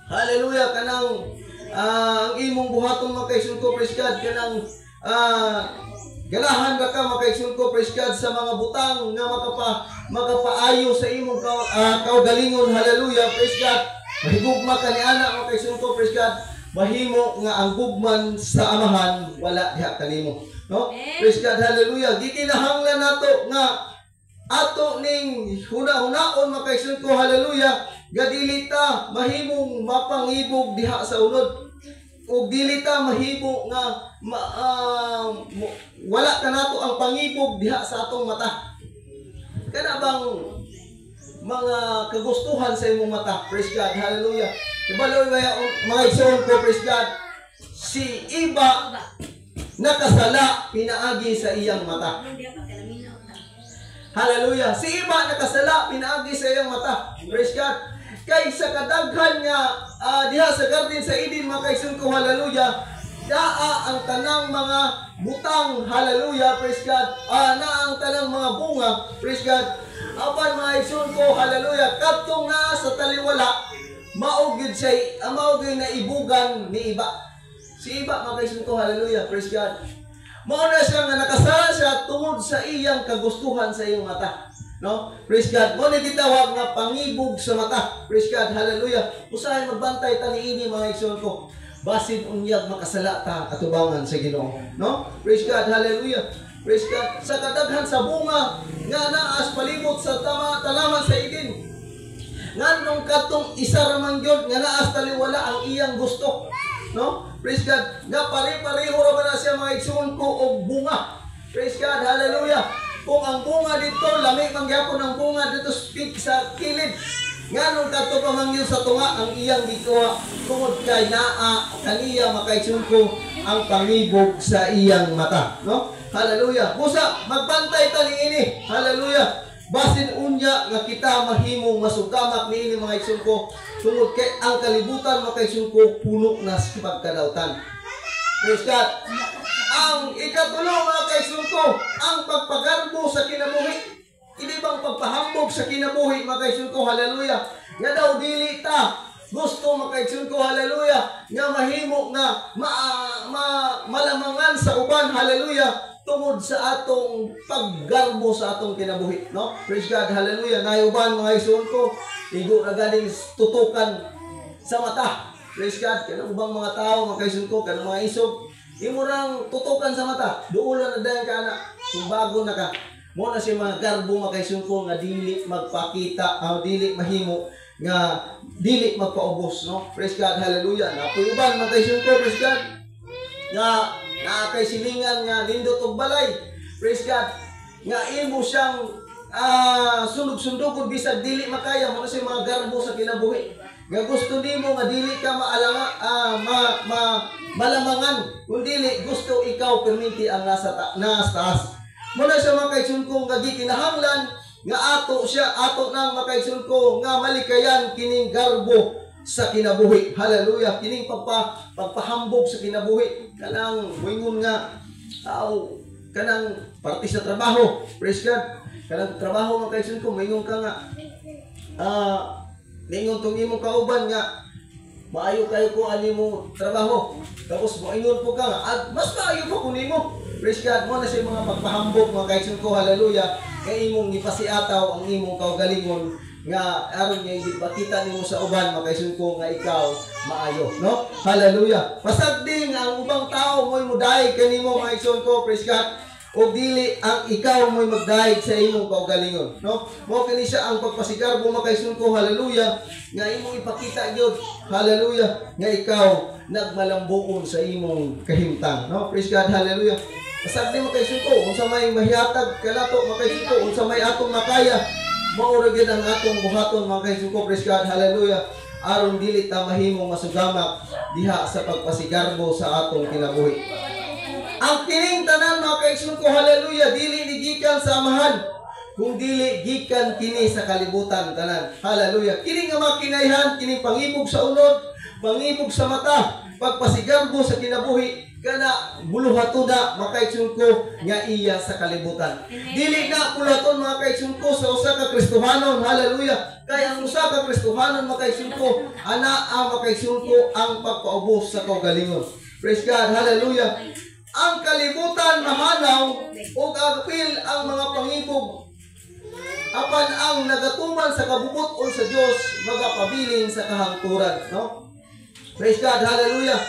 Hallelujah, kanang, ang imong buhaton mga kaigsoon ko, praise God, kanang, ganahan ba ka makaigsoon ko, praise God, sa mga butang nga makapaayo sa imong kaugalingon, hallelujah, praise God. Mahigugma ka ni ana makaigsoon ko, praise God, mahimo nga ang gugman sa amahan wala diha kanimo, no? Praise God, hallelujah. Gikinahanglan nato nga ato ning huna-hunaon makaigsoon ko, hallelujah, gadili ta mahimong mapangibog diha sa unod. O dili ta mahimo nga wala ka nato ang pangibog diha sa atong mata. Kana bang mga kagustuhan sa imong mata? Praise God, hallelujah. Ibaloy mga igsoon ko, praise God, si iba nakasala pinaagi sa iyang mata. Hallelujah. Si iba nakasala pinaagi sa iyang mata. Praise God. Kay sa kadaghan nga diha sa Garden sa Eden mga kaigsoon ko, hallelujah, daa ang tanang mga butang, hallelujah, praise God, na ang tanang mga bunga, praise God. Apan mga kaigsoon ko, hallelujah, kadtong naa sa taliwala, maugid siya, maugid na ibugan ni iba. Si iba mga kaigsoon ko, hallelujah, praise God. Mao na siya nga nakasala siya tungod sa iyang kagustuhan sa iyong mata. No? Praise God. Mo ni gitawag nga pangibog sa mata. Praise God. Hallelujah. Usahay magbantay ta niini mga igsoon ko. Basin unyag makasala ta atubangan sa Ginoo. No? Praise God. Hallelujah. Praise God. Sa kadaghan sa bunga nga naas palibot sa talaman sa Eden. Nganong katong isa ra man gyud nga naas taliwala ang iyang gusto. No? Praise God. Nga pare-pareho ra ba na siya mga igsoon ko og bunga. Praise God. Hallelujah. Kung ang bunga dito, lami mangyapon ang bunga dito sa kilid. Nganong kato pa mangyo sa tunga ang iyang gikuha tungod kay naa kaniya makaigsoon ko ang pangibog sa iyang mata, no? Hallelujah. Busa magbantay ta niini. Hallelujah. Basin unya nga kita mahimong masugamak niini mga igsoon ko tungod kay ang kalibutan mga igsoon ko puno na sa pagkadautan. Praise God. Ang ikatulo mga igsoon ko, ang pagpagarbo sa kinabuhi. Hindi bang pagpahambog sa kinabuhi mga igsoon ko, hallelujah. Nga daw dili ta gusto makaigsoon ko, hallelujah, nga mahimo nga malamangan sa uban, hallelujah, tungod sa atong paggarbo sa atong kinabuhi, no? Praise God, hallelujah. Nayuban mga igsoon ko, igo na ganing tutukan sa mata. Praise God, kanang ubang mga tao mga igsoon ko, kanang mga isog, imo rang tutukan sa mata, duulan na dayon ka na, kung bago na ka. Mo na siya mga garbo mga igsoon ko nga dili magpakita, dili mahimo nga dili magpaubos, no? Praise God, hallelujah. Napuyuban mga igsoon ko, praise God, nga kay silingan nga nindot og balay, praise God, nga imo siyang sunog-sundog bisag dili makaya mo kasi mga garbo sa kinabuhi nga gusto nimo nga dili ka malamangan kung dili gusto ikaw perminti ang nasa taas. Muna siya mga igsoon ko nga gikinahanglan nga ato nang mga igsoon ko nga malikayan kining garbo sa kinabuhi. Hallelujah. Kining pagpahambog sa kinabuhi. Kanang wingon nga kanang parte sa trabaho. Praise God. Kanang trabaho mga igsoon ko, wingon ka nga ningon tong imong kauban nga maayo kayo ko ani mo trabaho. Tapos moingon po ka nga mas maayo pa ko nimo. Praise God. Mo na siya mga pagpahambog mga igsoon ko, hallelujah. Kay imong ipasiataw ang imong kaugalingon nga aron nga ipakita nimo sa uban makaison ko nga ikaw maayo, no? Hallelujah. Pasagding ang ubang tao mo'y mudayeg kanimo mga igsoon ko, praise God. O dili ang ikaw mo'y magdayeg sa imong kaugalingon, no? Mao kini siya ang pagpasigarbo makaison ko, hallelujah, nga imong ipakita gyud, hallelujah, nga ikaw nagmalambuon sa imong kahimtang, no? Praise God, hallelujah. Pasagding makaison ko unsa may mahihatag kanato makaison ko unsa may atong makaya maura gyud ang atong buhaton mga igsoon ko, praise God, hallelujah, aron dili ta mahimong masugamak diha sa pagpasigarbo sa atong kinabuhi. Ang kining tanan mga igsoon ko, hallelujah, dili ni gikan sa amahan kung dili gikan kini sa kalibutan tanan, hallelujah. Kini nga makinayhan, kini pangibog sa unod, pangibog sa mata, pagpasigarbo sa kinabuhi kana buluhaton na mga igsoon ko nga iya sa kalibutan. Dili na buluhaton mga igsoon ko sa usa ka Kristohanon, hallelujah. Kaya ang usa ka Kristohanon mga igsoon ko ana mga igsoon ko ang pagpaubos sa kaugalingon. Praise God, hallelujah. Ang kalibutan mahanaw ug agpil ang mga pangibog apan ang nagatuman sa kabubuton sa Dios magapabilin sa kahangturan, no? Praise God, hallelujah.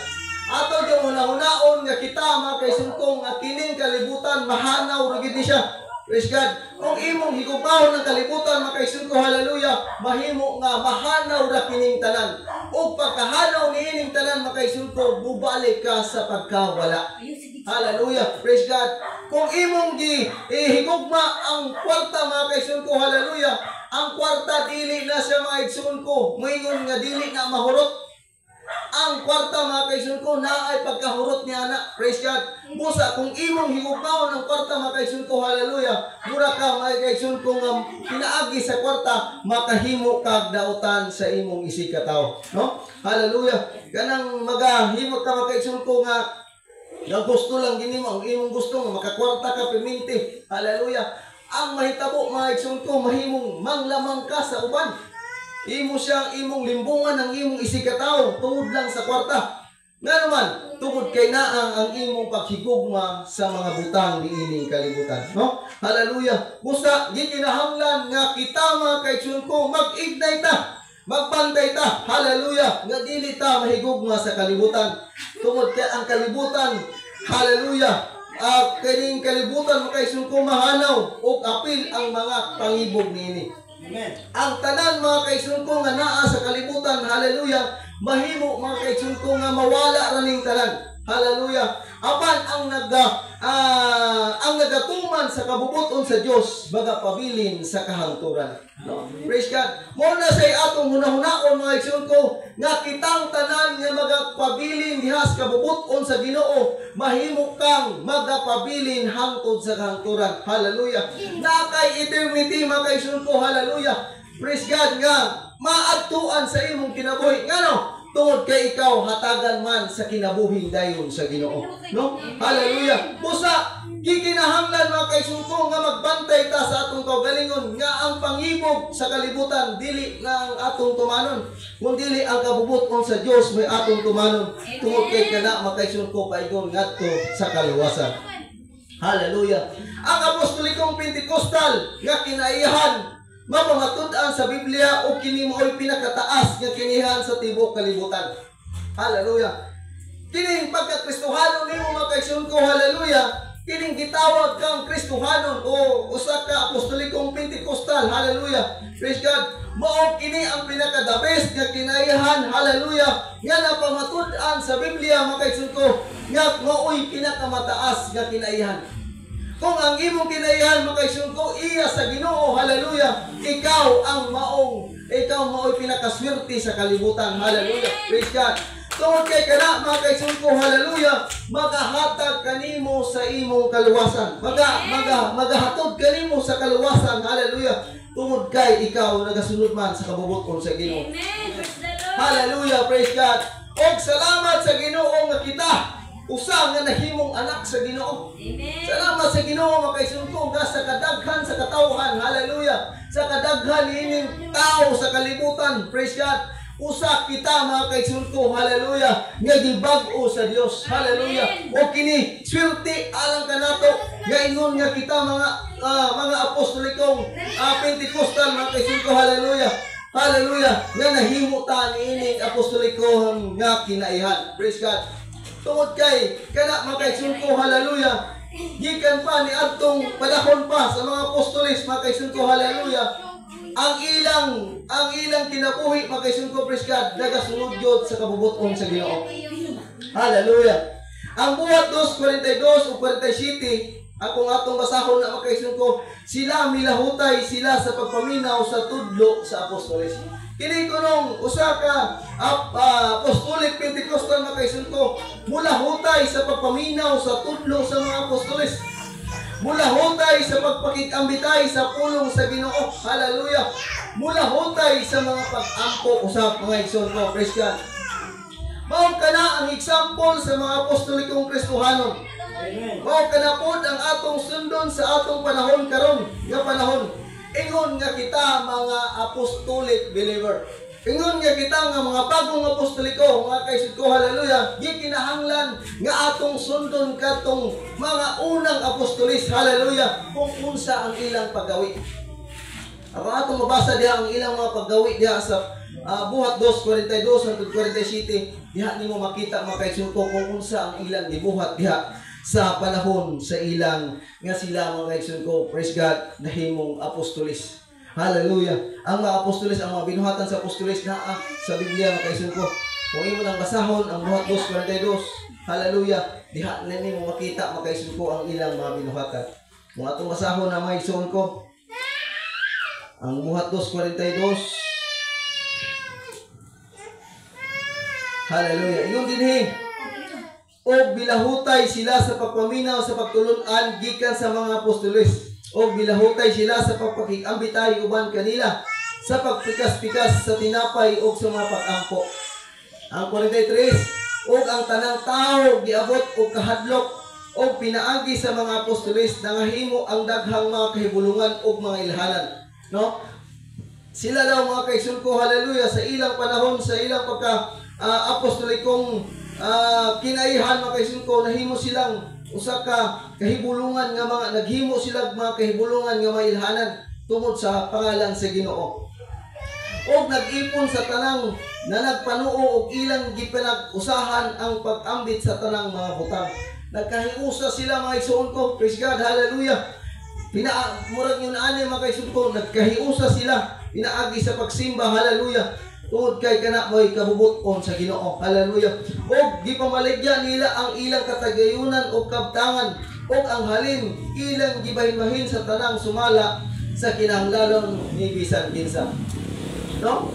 Ato yung una-unaon nga kita mga igsoon ko nga kining kalibutan mahanaw ra gid siya. Praise God. Kung imong higugmahon ng kalibutan mga igsoon ko, hallelujah, mahimo nga mahanaw ra kining tanan. O pagkahanaw niining tanan mga igsoon ko, bubalik ka sa pagkawala. Hallelujah. Praise God. Kung imong higugma ang kwarta mga igsoon ko, hallelujah, ang kwarta dili na siya mga igsoon ko, moingon nga dili na mahurot. Ang kwarta mga igsoon ko na ay pagkahurot niya na, praise God. Busa kung imong higugmaon ang kwarta mga igsoon ko, hallelujah, mura ka mga igsoon ko nga pinaagi sa kwarta makahimo kag dautan sa imong isikataw, no? Hallelujah. Kanang magahimo ka mga igsoon ko nga gusto lang ginimo ang imong gusto nga makakwarta ka perminti, hallelujah. Ang mahitabo mga igsoon ko mahimong manglamang ka sa uban. Imo siyang imong limbungan ang imong isikataw tungod lang sa kwarta. Nga naman, tungod kay naang ang imong paghigugma sa mga butang niining kalibutan, no? Hallelujah. Busa gikinahanglan nga kita mga igsoon ko mag-ignay ta, magbantay ta, hallelujah, nga dili ta mahigugma sa kalibutan. Tungod kay ang kalibutan, hallelujah, kining kalibutan mga igsoon ko mahanaw ug apil ang mga pangibog niini. Amen. Ang tanan mga igsoon ko nga naa sa kalibutan, hallelujah, mahimo mga igsoon ko nga mawala raning tanan. Hallelujah. Apan ang nagatuman sa kabubuton sa Dios baga pabilin sa kahangturan. No? Praise God. Mo na say atong hunahunahon mga igsoon ko nga kitang tanan nga magapabilin diha sa kabubuton sa Ginoo, mahimo kang magapabilin hangtod sa kahangturan. Hallelujah. Na kay eternity mga igsoon ko. Hallelujah. Praise God nga maadtuan sa imong kinabuhi. Ngano? Tungod kay ikaw hatagan man sa kinabuhing dayon sa Ginoo. No? Hallelujah. Busa kikinahanglan mga kaigsoon nga magbantay ta sa atong kaugalingon nga ang pangibog sa kalibutan dili nga ang atong tumanon, kundi ang kabubuton sa Dios may atong tumanon. Tungod kay kana mga kaigsoon ko paingon ngadto sa kaluwasan. Hallelujah. Ang apostolikong Pentecostal nga kinaiyahan mapamatud-an sa Biblia o kini mo'y pinakataas nga kinihan sa tibok kalibutan. Hallelujah. Kining pagka-Kristohanon nimo mga kaigsoon ko, hallelujah. Kining gitawag kang Kristohanon o usa ka apostolikong Pentecostal, hallelujah. Praise God. Mao kini ang pinaka-the best nga kinaiyahan, hallelujah, nga napamatud-an sa Biblia mga kaigsoon ko, nga mao'y pinakamataas nga kinaiyahan. Kung ang imong kinaiyahan mga kaigsoon ko iya sa Ginoo, hallelujah, ikaw mao'y pinakaswerte sa kalibutan, hallelujah. Praise God. Tungod kay kana mga kaigsoon ko, hallelujah, magahatag kanimo sa imong kaluwasan. Magahatod kanimo sa kaluwasan, hallelujah. Tungod kay ikaw nagasunod man sa kabubuton sa Ginoo. Hallelujah, praise God. Og salamat sa Ginoo nga kita usa nga nahimong anak sa Ginoo. Amen. Salamat sa Ginoo mga kaigsoon ko nga sa kadaghan sa katawhan, hallelujah, sa kadaghan ining tao sa kalibutan, praise God. Usa kita mga kaigsoon ko, hallelujah, nga gibag-o sa Dios, hallelujah. O kini swerte alang kanato nga ingon nga kita mga apostolikong Pentecostal mga kaigsoon ko, hallelujah. Hallelujah, nga nahimo ta niining apostolikong nga kinaihan, praise God. Tungod kay kana mga kaigsoon ko, hallelujah, gikan pa ni adtong panahon pa sa mga apostolis mga kaigsoon ko, hallelujah, ang ilang kinabuhi mga kaigsoon ko, praise God, nagasunod gyud sa kabubuton sa Ginoo. Hallelujah. Ang buhat 2:42 o 47 atong basahon na mga kaigsoon ko, sila milahutay sila sa pagpaminaw sa tudlo sa apostolis. Kini kunong usa ka apostolic Pentecostal mga kaigsoon ko, mula hutay sa pagpaminaw sa tudlo sa mga apostolis. Mula hutay sa pagpakikambitay sa pulong sa Ginoo. Hallelujah. Mula hutay sa mga pag-ampo usab mga kaigsoon ko, praise God. Mao kana ang example sa mga apostolikong Kristohanon. Mao kana pod ang atong sundon sa atong panahon karon nga panahon. Ingon nga kita mga apostolic believer. Ingon nga kita nga mga bagong apostoliko, mga kaigsoon ko, hallelujah, gikinahanglan nga atong sundon katong mga unang apostolis, hallelujah, kung unsa ang ilang paggawi. Ako atong mabasa diha ang ilang mga paggawi diha sa buhat 2:42 hangtod 47, diha nimo makita mga kaigsoon ko kung unsa ang ilang gibuhat diha sa panahon sa ilang nga sila mga kaigsoon ko, praise God, nahimong apostolis. Hallelujah. Ang mga apostolis, ang mga binuhatan sa apostolis na sa Biblia mga kaigsoon ko. Kung imo nang basahon ang buhat 2:42, hallelujah, diha na nimo makita mga kaigsoon ko ang ilang mga binuhatan. Kung atong basahon na mga kaigsoon ko, ang buhat 2:42, hallelujah. Ingon dinhi, o bilahutay sila sa pagpaminaw sa pagtulon-an gikan sa mga apostolis, o bilahutay sila sa pagpakikambitay uban kanila sa pagpikas-pikas sa tinapay o sa mga pag-ampo. Ang 43, o ang tanang tao giabot o kahadlok o pinaagi sa mga apostolis nangahimo ang daghang mga kahibulungan o mga ilhanan. No? Sila daw mga kaigsoon ko, hallelujah, sa ilang panahon, sa ilang apostolikong kinaihan mga kaigsoon ko, nahimo silang usa ka kahibulungan nga mga naghimo sila mga kahibulungan nga mailhanan tungod sa pangalan sa Ginoo. Og nag-ipon sa tanang na nagpanuo og ilang gipanag-usahan ang pag-ambit sa tanang mga butang. Nagkahiusa sila mga igsoon ko, praise God, hallelujah. Murag yun ani mga kaigsoon ko, nagkahiusa sila, pinaagi sa pagsimba, hallelujah. tungod kay kana mo'y kabubuton sa Ginoo. Hallelujah. Og gipamaligya nila ang ilang katagayunan o kabtangan og ang halin ilang gibahin-bahin sa tanang sumala sa kinahanglanon ni bisan kinsa. No?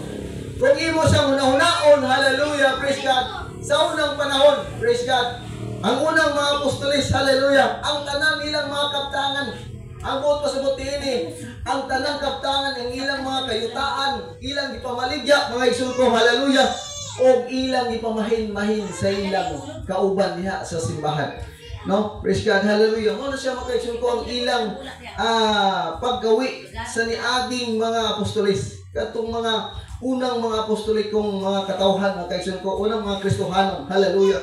Kung imo siyang hunahunaon, hallelujah, praise God. Sa unang panahon, praise God, ang unang mga apostolis, hallelujah, ang tanan nilang mga kabtangan, ang buot pasabot ini, ang tanang kabtangan, ang ilang mga kayutaan, ilang gipamaligya, mga igsoon, hallelujah, o ilang gipamahin-mahin sa ilang kauban niya sa simbahan. No? Praise God, hallelujah. Ano siya mga igsoon ko, ang ilang paggawi sa niaging mga apostolis. Katong mga unang mga apostolikong mga katawhan, mga igsoon ko, unang mga Kristohanon, hallelujah.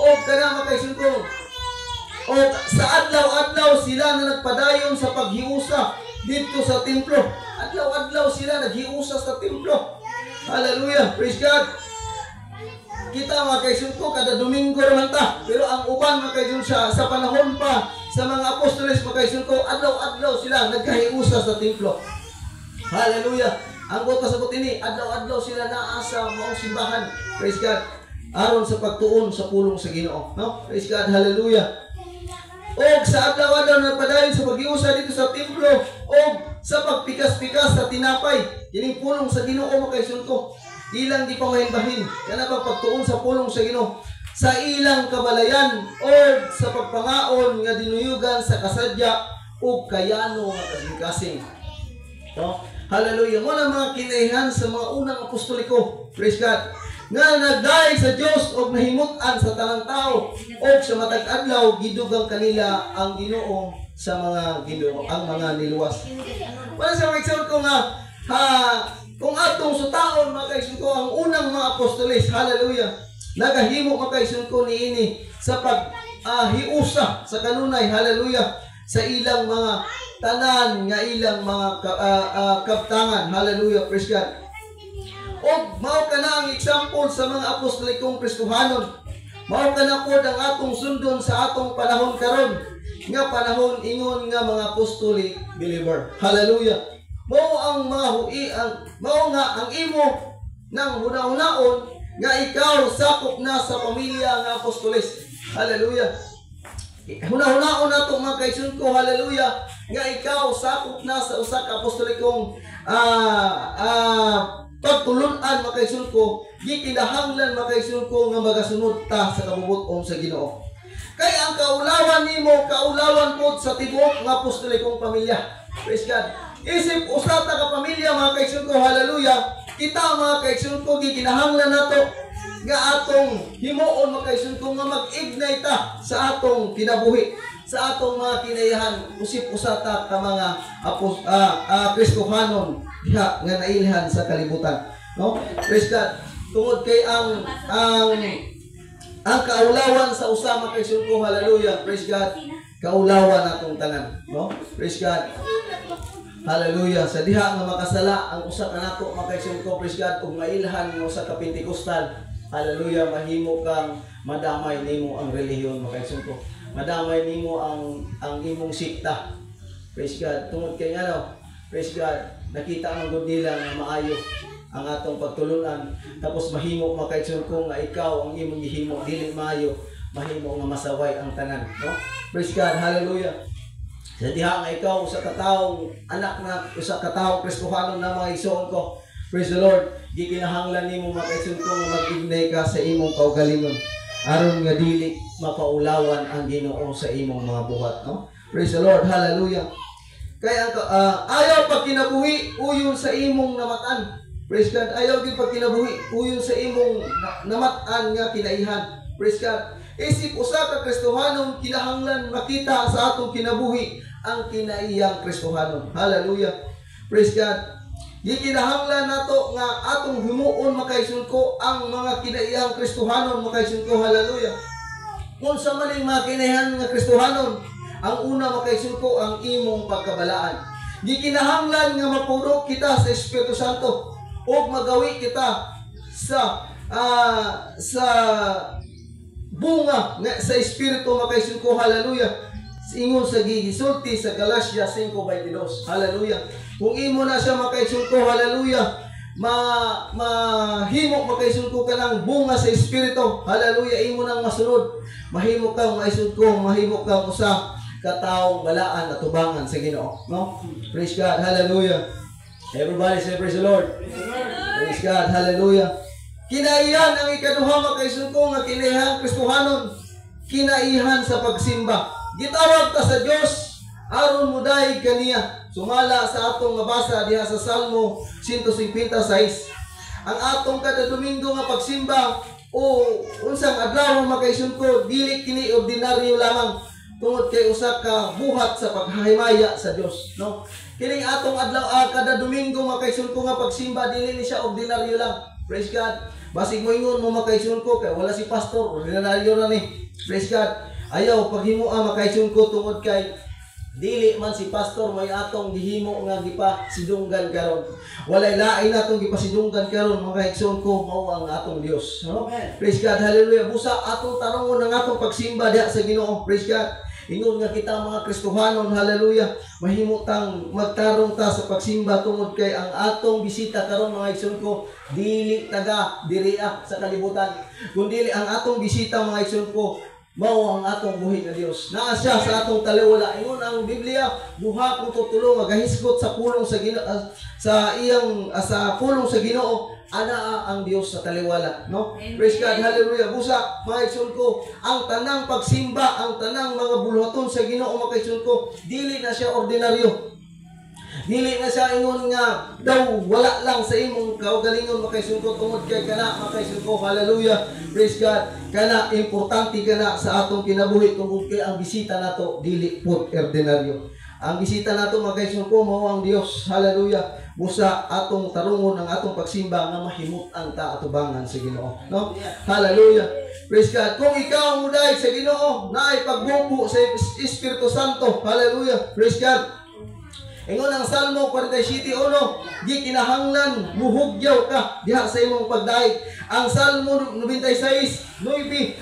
O kana mga igsoon ko, o sa adlaw-adlaw sila na nagpadayon sa paghiusa dito sa templo. Adlaw-adlaw sila naghiusa sa templo. Hallelujah. Praise God. Kita mga kaisun ko, kada Domingo naman ta. Pero ang uban mga kaisun sa panahon pa sa mga apostoles mga kaisun ko, adlaw-adlaw sila nagkahiusa sa templo. Hallelujah. Ang buot pasabot ini, adlaw-adlaw sila naa sa maong simbahan. Praise God. Aron sa pagtuon sa pulong sa Ginoo. No? Praise God. Hallelujah. O sa adlaw-adlaw na padayon sa paghiusa dito sa templo o sa pagpikas-pikas sa tinapay, kining pulong sa Ginoo mga kaisun ko, ilang di pamahin-bahin, kana bang pagtuon sa pulong sa Ginoo, sa ilang kabalayan o sa pagpangaon nga dinuyugan sa kasadya o kayano nga kasing-kasing. No? Hallelujah. Mo na mga kinaihan sa mga unang apostoliko. Praise God. Nga nagdaig sa Dios og nahimutan sa tanang tao og sa matag adlaw gidugang kanila ang Ginoo sa mga Ginoo ang mga niluwas. Para sa example ko nga kung atong sutaon mga kaisun ko ang unang mga apostoles, hallelujah, nagahimo mga kaisun ko niini sa pag hiusa sa kanunay, hallelujah, sa ilang mga tanan nga ilang mga kabtangan, hallelujah, praise God. O mao ka na ang example sa mga apostolikong Kristohanon. Mao ka na po ang atong sundon sa atong panahon karon. Nga panahon ingon nga mga apostolic believer. Hallelujah. Mao ang mga mao nga ang imo nang huna-hunaon nga ikaw sakop na sa pamilya nga apostoles. Hallelujah. Huna-hunaon nato mga kaisun ko, hallelujah, nga ikaw sakop na sa usa ka apostolikong pagtulunan makaisun ko, gikinahanglan makaisun ko nga magasunod ta sa kabubuton sa Ginoo. Kay ang kaulawan nimo, kaulawan pod sa tibuok nga apostolikong pamilya. Praise God. Isip usa ta ka pamilya mga kaisun ko, hallelujah. Kita mga kaisun ko gikinahanglan nato nga atong himuon mga kaisun ko nga mag-ignite ta sa atong kinabuhi, sa atong mga kinaihan, usip usa ta ka mga Kristohanon diha nga nailhan sa kalibutan, no? Praise God. Tungod kay ang kaulawan sa usa mga kaisun ko, hallelujah, praise God, kaulawan natong tanan, no? Praise God. Hallelujah. Sa diha nga makasala ang usa kanato mga kaisun ko, praise God, ug mailhan nga usa ka Pentecostal, hallelujah, mahimo kang madamay nimo ang relihiyon mga kaisun ko. Madamay nimo ang imong sikta. Praise God. Tungod kay ano, praise God, nakita ang good nila nga maayo ang atong pagtulunan. Tapos mahimo makaitsun ko nga ikaw ang imong gihimo dili maayo, mahimo nga masaway ang tanan, no? Praise God, hallelujah. Sa diha nga ikaw usa ka tawo anak na usa ka tawo Kristohanon na mga igsoon ko, praise the Lord, gikinahanglan nimo makaitsun ko nga mag-ignay ka sa imong kaugalingon aron nga dili mapaulawan ang Ginoo sa imong mga buhat, no? Praise the Lord, hallelujah. Kaya ayaw pag kinabuhi uyon sa imong namatan. Praise God. Ayaw gyud pag kinabuhi uyon sa imong namatan nga kinaihan. Praise God. Isip usa ka Kristohanon kinahanglan makita sa atong kinabuhi ang kinaiyang Kristohanon. Hallelujah. Praise God. Gikinahanglan nato nga atong himuon makaisun ko ang mga kinaiyang Kristohanon makaisun ko. Hallelujah. Kung sa maning mga kinaihan nga Kristohanon, ang una makaisun ko ang imong pagkabalaan. Gikinahanglan nga mapuro kita sa Espiritu Santo o magawi kita sa bunga nga sa Espiritu makaisun ko. Hallelujah. Ingon sa gisulti sa Galatia 5:22. Hallelujah. Kung imo na siya makaisun ko, hallelujah, mahimo makaisod ko ka ng bunga sa Espiritu. Hallelujah, imo nang masunod. Mahimo kang maisod ko, mahimo kang usa kataong balaan at tubangan sa Ginoo. No? Praise God, hallelujah. Everybody say praise the Lord. Praise God, hallelujah. Kinaihan ang ikaduha makaisod ko nga kinaihan Kristohanon. Kinaihan sa pagsimba. Gitawag ta sa Dios aron muday kaniya. Sumala sa atong mabasa diha sa Salmo 156. Ang atong kada Domingo nga pagsimba o unsang adlaw makaisod ko dili kini ordinaryo lamang tungod kay usa ka buhat sa paghahimaya sa Dios, no? Kining atong adlaw kada Domingo makaisod ko nga pagsimba dili ni siya ordinaryo lang. Praise God. Basig mo ingon mo makaisod ko kay wala si pastor, ordinaryo ra ni. Praise God. Ayaw paghimuan makaisod ko tungod kay dili man si pastor may atong gihimo nga gipasidunggan karon. Walay lain atong gipasidunggan karon mga igsoon ko mao ang atong Dios, no? Praise God, hallelujah. Busa atong tanongon ang atong pagsimba diha sa Ginoo. Praise God. Ingon nga kita mga Kristohanon, hallelujah. Mahimutang magtarong ta sa pagsimba tungod kay ang atong bisita karon mga igsoon ko dili taga diriya sa kalibutan. Kundi ang atong bisita mga igsoon ko mao ang atong buhi nga Dios. Naa siya sa atong taliwala. Ingon ang Biblia, duha kung tutulo magahisgot sa pulong sa Ginoo sa pulong sa Ginoo ana ang Dios sa taliwala, no? Praise God, hallelujah. Busa mga igsoon ko, ang tanang pagsimba, ang tanang mga buluhaton sa Ginoo mga igsoon ko, dili na siya ordinaryo. Dili na siya ingon nga daw wala lang sa imong kaugalingon makaisod ko tungod kay kana makaisod ko, hallelujah. Praise God. Kana importante kana sa atong kinabuhi tungod kay ang bisita nato dili pud ordinaryo. Ang bisita nato makaisod ko mao ang Dios, hallelujah. Busa atong tarungon ang atong pagsimba nga mahimut-an ta atubangan sa Ginoo, no? Hallelujah. Praise God. Kung ikaw muday sa Ginoo naay pagbubo sa Espiritu Santo, hallelujah. Praise God. Ingon ang Salmo 47:1, di kinahanglan muhugyaw ka diha sa imong pagdaig. Ang Salmo 96:9,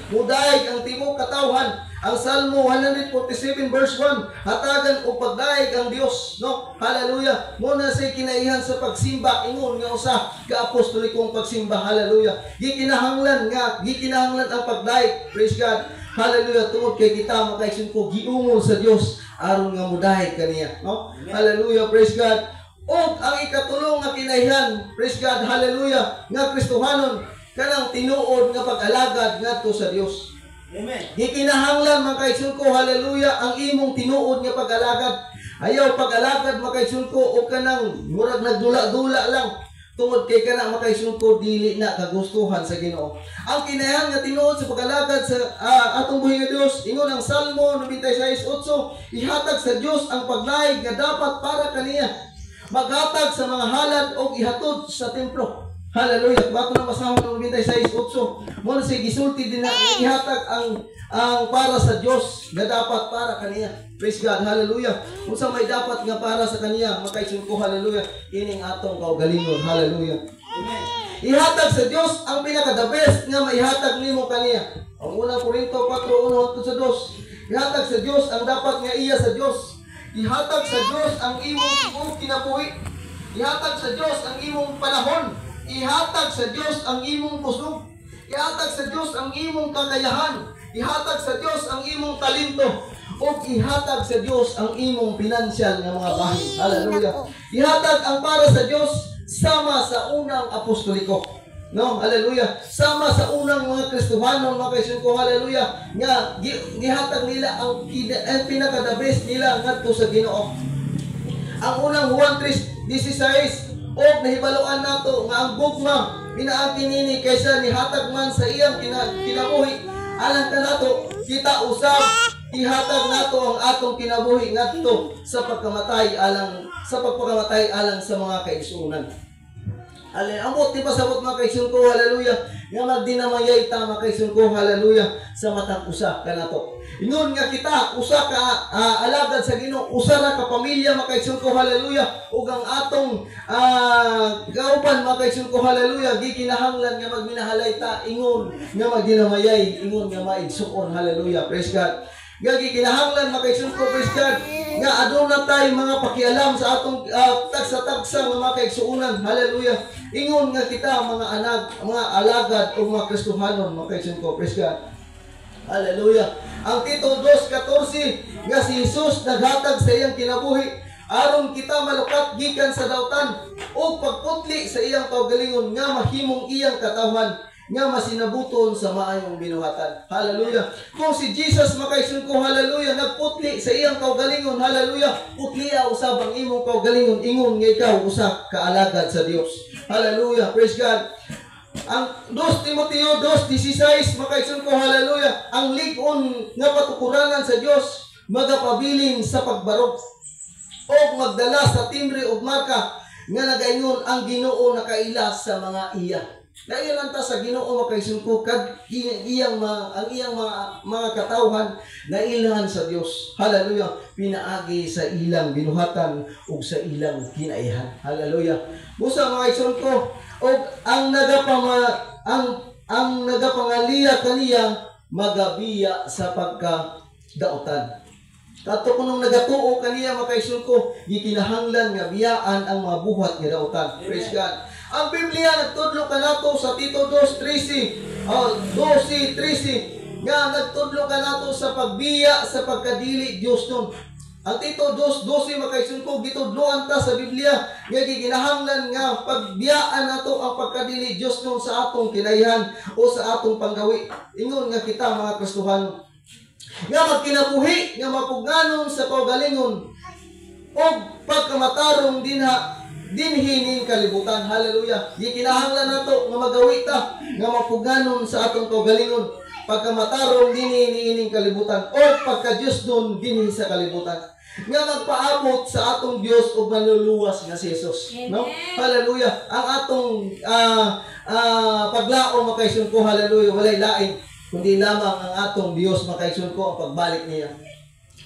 mudaig ang tibuok katawhan. Ang Salmo 147 verse 1, hatagan o pagdaig ang Dios, no? Hallelujah. Muna say kinaihan sa pagsimba, ingon nga usa ka apostolikong pagsimba, hallelujah. Di kinahanglan ang pagdaig. Praise God. Hallelujah. Tungod kay kita makaigsoon ko giungol sa Dios aron nga mudahay kaniya, no? Hallelujah, praise God. O ang ikatulong nga kinaihan, praise God, hallelujah, nga Kristohanon kanang tinuod nga pag-alagad ngadto sa Dios. Amen. Gikinahanglan makaigsoon ko, hallelujah, ang imong tinuod nga pag-alagad. Ayaw pag-alagad makaigsoon ko o kanang murag nagdula-dula lang. Tungod kay kana makaisod ko dili na kagustuhan sa Ginoo. Ang kinaihan nga tinuod sa pag-alagad sa atong buhi nga Dios, ingon ang Salmo 96:8, ihatag sa Dios ang paglaig nga dapat para kaniya. Maghatag sa mga halad o ihatod sa templo. Hallelujah. Bato na masahon ng 96:8. Mo na say gisulti din na ihatag ang para sa Dios nga dapat para kaniya. Praise God, hallelujah. Unsa may dapat nga para sa kaniya, makaisod ko, hallelujah, ining atong kaugalingon, hallelujah. Amen. Ihatag sa Dios ang pinaka the best nga maihatag nimo kaniya. Ang unang Korinto 4:1 sa 2. Ihatag sa Dios ang dapat nga iya sa Dios. Ihatag sa Dios ang imong kinabuhi. Ihatag sa Dios ang imong panahon. Ihatag sa Dios ang imong kusog. Ihatag sa Dios ang imong kakayahan. Ihatag sa Dios ang imong talento. O ihatag sa Dios ang imong pinansyal nga mga bahin. Hallelujah. Ihatag ang para sa Dios sama sa unang apostoliko. No, hallelujah. Sama sa unang mga Kristohanon, mga kaisyon ko, hallelujah, nga gihatag nila ang pinaka-the best nila ngadto sa Ginoo. Ang unang Juan 3:16, og nahibaluan nato nga ang gugma pinaagi nini kaysa nihatag man sa iyang kinabuhi. Alang ka nato kita usab ihatag nato ang atong kinabuhi ngadto sa pagkamatay alang sa mga kaigsuonan. Amot di pasabot mga kaigsuon ko, hallelujah, nga magdinamayay ta mga kaigsuon ko, hallelujah, sa matang usa kanato. Ingon nga kita usa ka alagad sa Ginoo, usa ra ka pamilya mga kaigsuon ko, hallelujah, ug ang atong kauban mga kaigsuon ko, hallelujah, gikinahanglan nga magminahalay ta, ingon nga magdinamayay, ingon nga maigsuon, hallelujah, praise God. Gagi kinahanglan makaigsoon ko, praise God, nga aduna tay mga pakialam sa atong tagsa-tagsa nga mga kaigsuonan, hallelujah. Ingon nga kita mga anak, mga alagad o mga Kristohanon, mga kaigsoon ko. Praise God. Hallelujah. Ang Tito 2:14 nga si Jesus naghatag sa iyang kinabuhi aron kita malukat gikan sa dautan o pagputli sa iyang kaugalingon nga mahimong iyang katawhan nga masinabuton sa maayong binuhatan. Hallelujah. Kung si Jesus makaigsoon ko, hallelujah, nagputli sa iyang kaugalingon, hallelujah, putliya usab ang imong kaugalingon, ingon nga ikaw usa ka alagad sa Dios. Hallelujah. Praise God. Ang 2 Timoteo 2:16 makaigsoon ko, hallelujah, ang lig-on nga patukuranan sa Dios magapabilin sa pagbarog o magdala sa timbre o marka nga nagaingon ang Ginoo nakaila sa mga iya. Dahil ta sa Ginoo makaigsoon ko kad ang iyang mga katawhan na ilahan sa Dios. Hallelujah. Pinaagi sa ilang binuhatan ug sa ilang kinaihan. Hallelujah. Busa mga igsoon ko, og ang nagapangaliya kaniya magabiya sa pagkadaotan. Kato kunong nagatuo kaniya makaigsoon ko, gikinahanglan nga biyaan ang mga buhat nga daotan. Praise God. Ang Biblia nagtudlo kanato sa Tito 2:13, 12:13 nga nagtudlo kanato sa pagbiya sa pagkadili Dios nun. Ang Tito 2:12 makaigsoon ko, gitudloan ta sa Biblia nga gikinahanglan nga pagbiyaan nato ang pagkadili Dios nun sa atong kinaihan o sa atong panggawi. Ingon nga kita mga Kristohano nga magkinabuhi nga mapugnanon sa kaugalingon o pagkamatarong dinhi kalibutan. Hallelujah. Gikinahanglan nato nga magawi ta nga mapugnanon sa atong kaugalingon, pagkamatarong dinhi kalibutan o pagka-Dios nun dinhi sa kalibutan. Nga magpaabot sa atong Dios ug manluluwas nga si Jesus. No? Hallelujah. Ang atong paglaom makaigsoon ko, hallelujah, walay lain kundi lamang ang atong Dios makaigsoon ko ang pagbalik niya.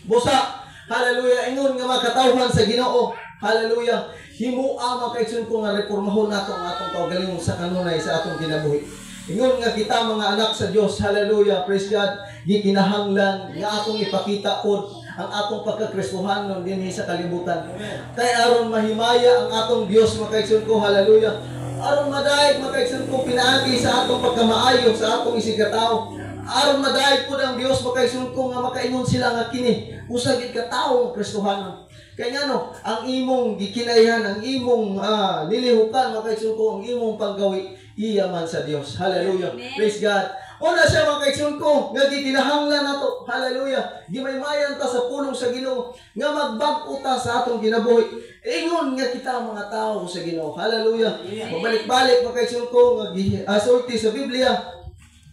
Busa, hallelujah, ingon nga makatawhan sa Ginoo. Hallelujah. Himua makaigsoon ko nga reformahon nato ang atong kaugalingon sa kanunay sa atong kinabuhi. Ingon nga kita mga anak sa Dios, hallelujah, praise God, gikinahanglan nga atong ipakita pod ang atong pagkakristohanon dinhi sa kalibutan. Kay aron mahimaya ang atong Dios makaigsoon ko, hallelujah. Aron madaig makaigsoon ko pinaagi sa atong pagkamaayo sa atong isigataw. Aron madaig pud ang Dios makaigsoon ko nga makaingon sila nga kini usa gid ka tawo Kristohanon. Kaya nga no, ang imong gikinaihan, ang imong nilihukan makaigsoon ko, ang imong paggawi iya man sa Dios. Hallelujah. Amen. Praise God. Una siya makaigsoon ko nga gikinahanglan nato. Hallelujah. Gimaymayan ta sa pulong sa Ginoo nga magbag-o ta sa atong kinabuhi. Ingon nga kita mga tao sa Ginoo. Hallelujah. Pabalik-balik makaigsoon ko nga sulti sa Biblia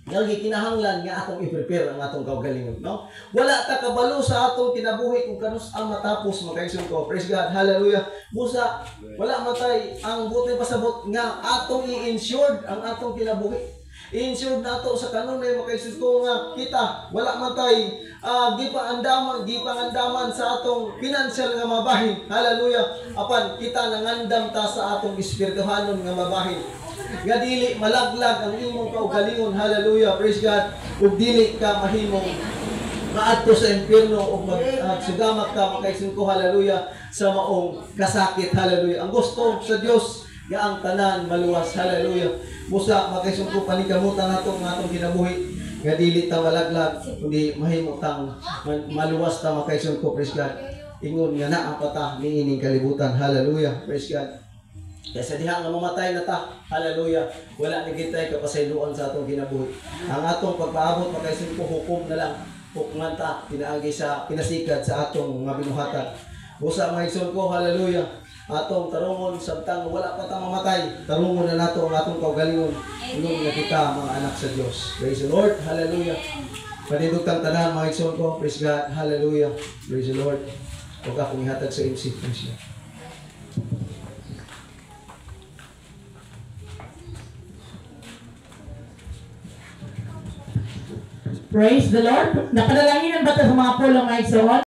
nga gikinahanglan nga atong i-prepare ang atong kaugalingon, no? Wala ta kabalo sa atong kinabuhi kung kanus ang matapos makaigsoon ko. Praise God. Hallelujah. Busa wala matay ang buti pasabot nga atong i-insured ang atong kinabuhi. I-insured nato sa kanunay makaigsoon ko nga kita wala matay gipangandaman sa atong financial nga mabahin. Hallelujah. Apan kita nangandam ta sa atong espirituhanon nga mabahin. Nga dili malaglag ang imong kaugalingon. Hallelujah. Praise God. Ug dili ka mahimong maadto sa impierno o magsugamak ka makaigsoon ko, hallelujah, sa maong kasakit. Hallelujah. Ang gusto sa Dios nga ang tanan maluwas. Hallelujah. Busa makaigsoon ko panikamutan nato ang atong kinabuhi nga dili ta malaglag kundi mahimo tang maluwas ta makaigsoon ko. Praise God. Ingon nga naa pa ta niining kalibutan. Hallelujah. Praise God. Kaya sa diha nga mamatay na ta, hallelujah, wala na kitay kapasayloan sa atong kinabuhi. Ang atong pagpaabot makaigsoon ko hukom na lang, hukman ta pinaagi sa pinasikat sa atong mga binuhatan. Busa makaigsoon ko, hallelujah, atong tarungon samtang wala pa ta mamatay, tarungon na nato ang atong kaugalingon. Ingon nga kita mga anak sa Dios. Praise the Lord. Hallelujah. Panindugtang tanan makaigsoon ko. Praise God. Hallelujah. Praise the Lord. Huwag akong ihatag sa MC. Praise God. Praise the Lord. Napanalangin ba ito sa mga pulong mga igsoon?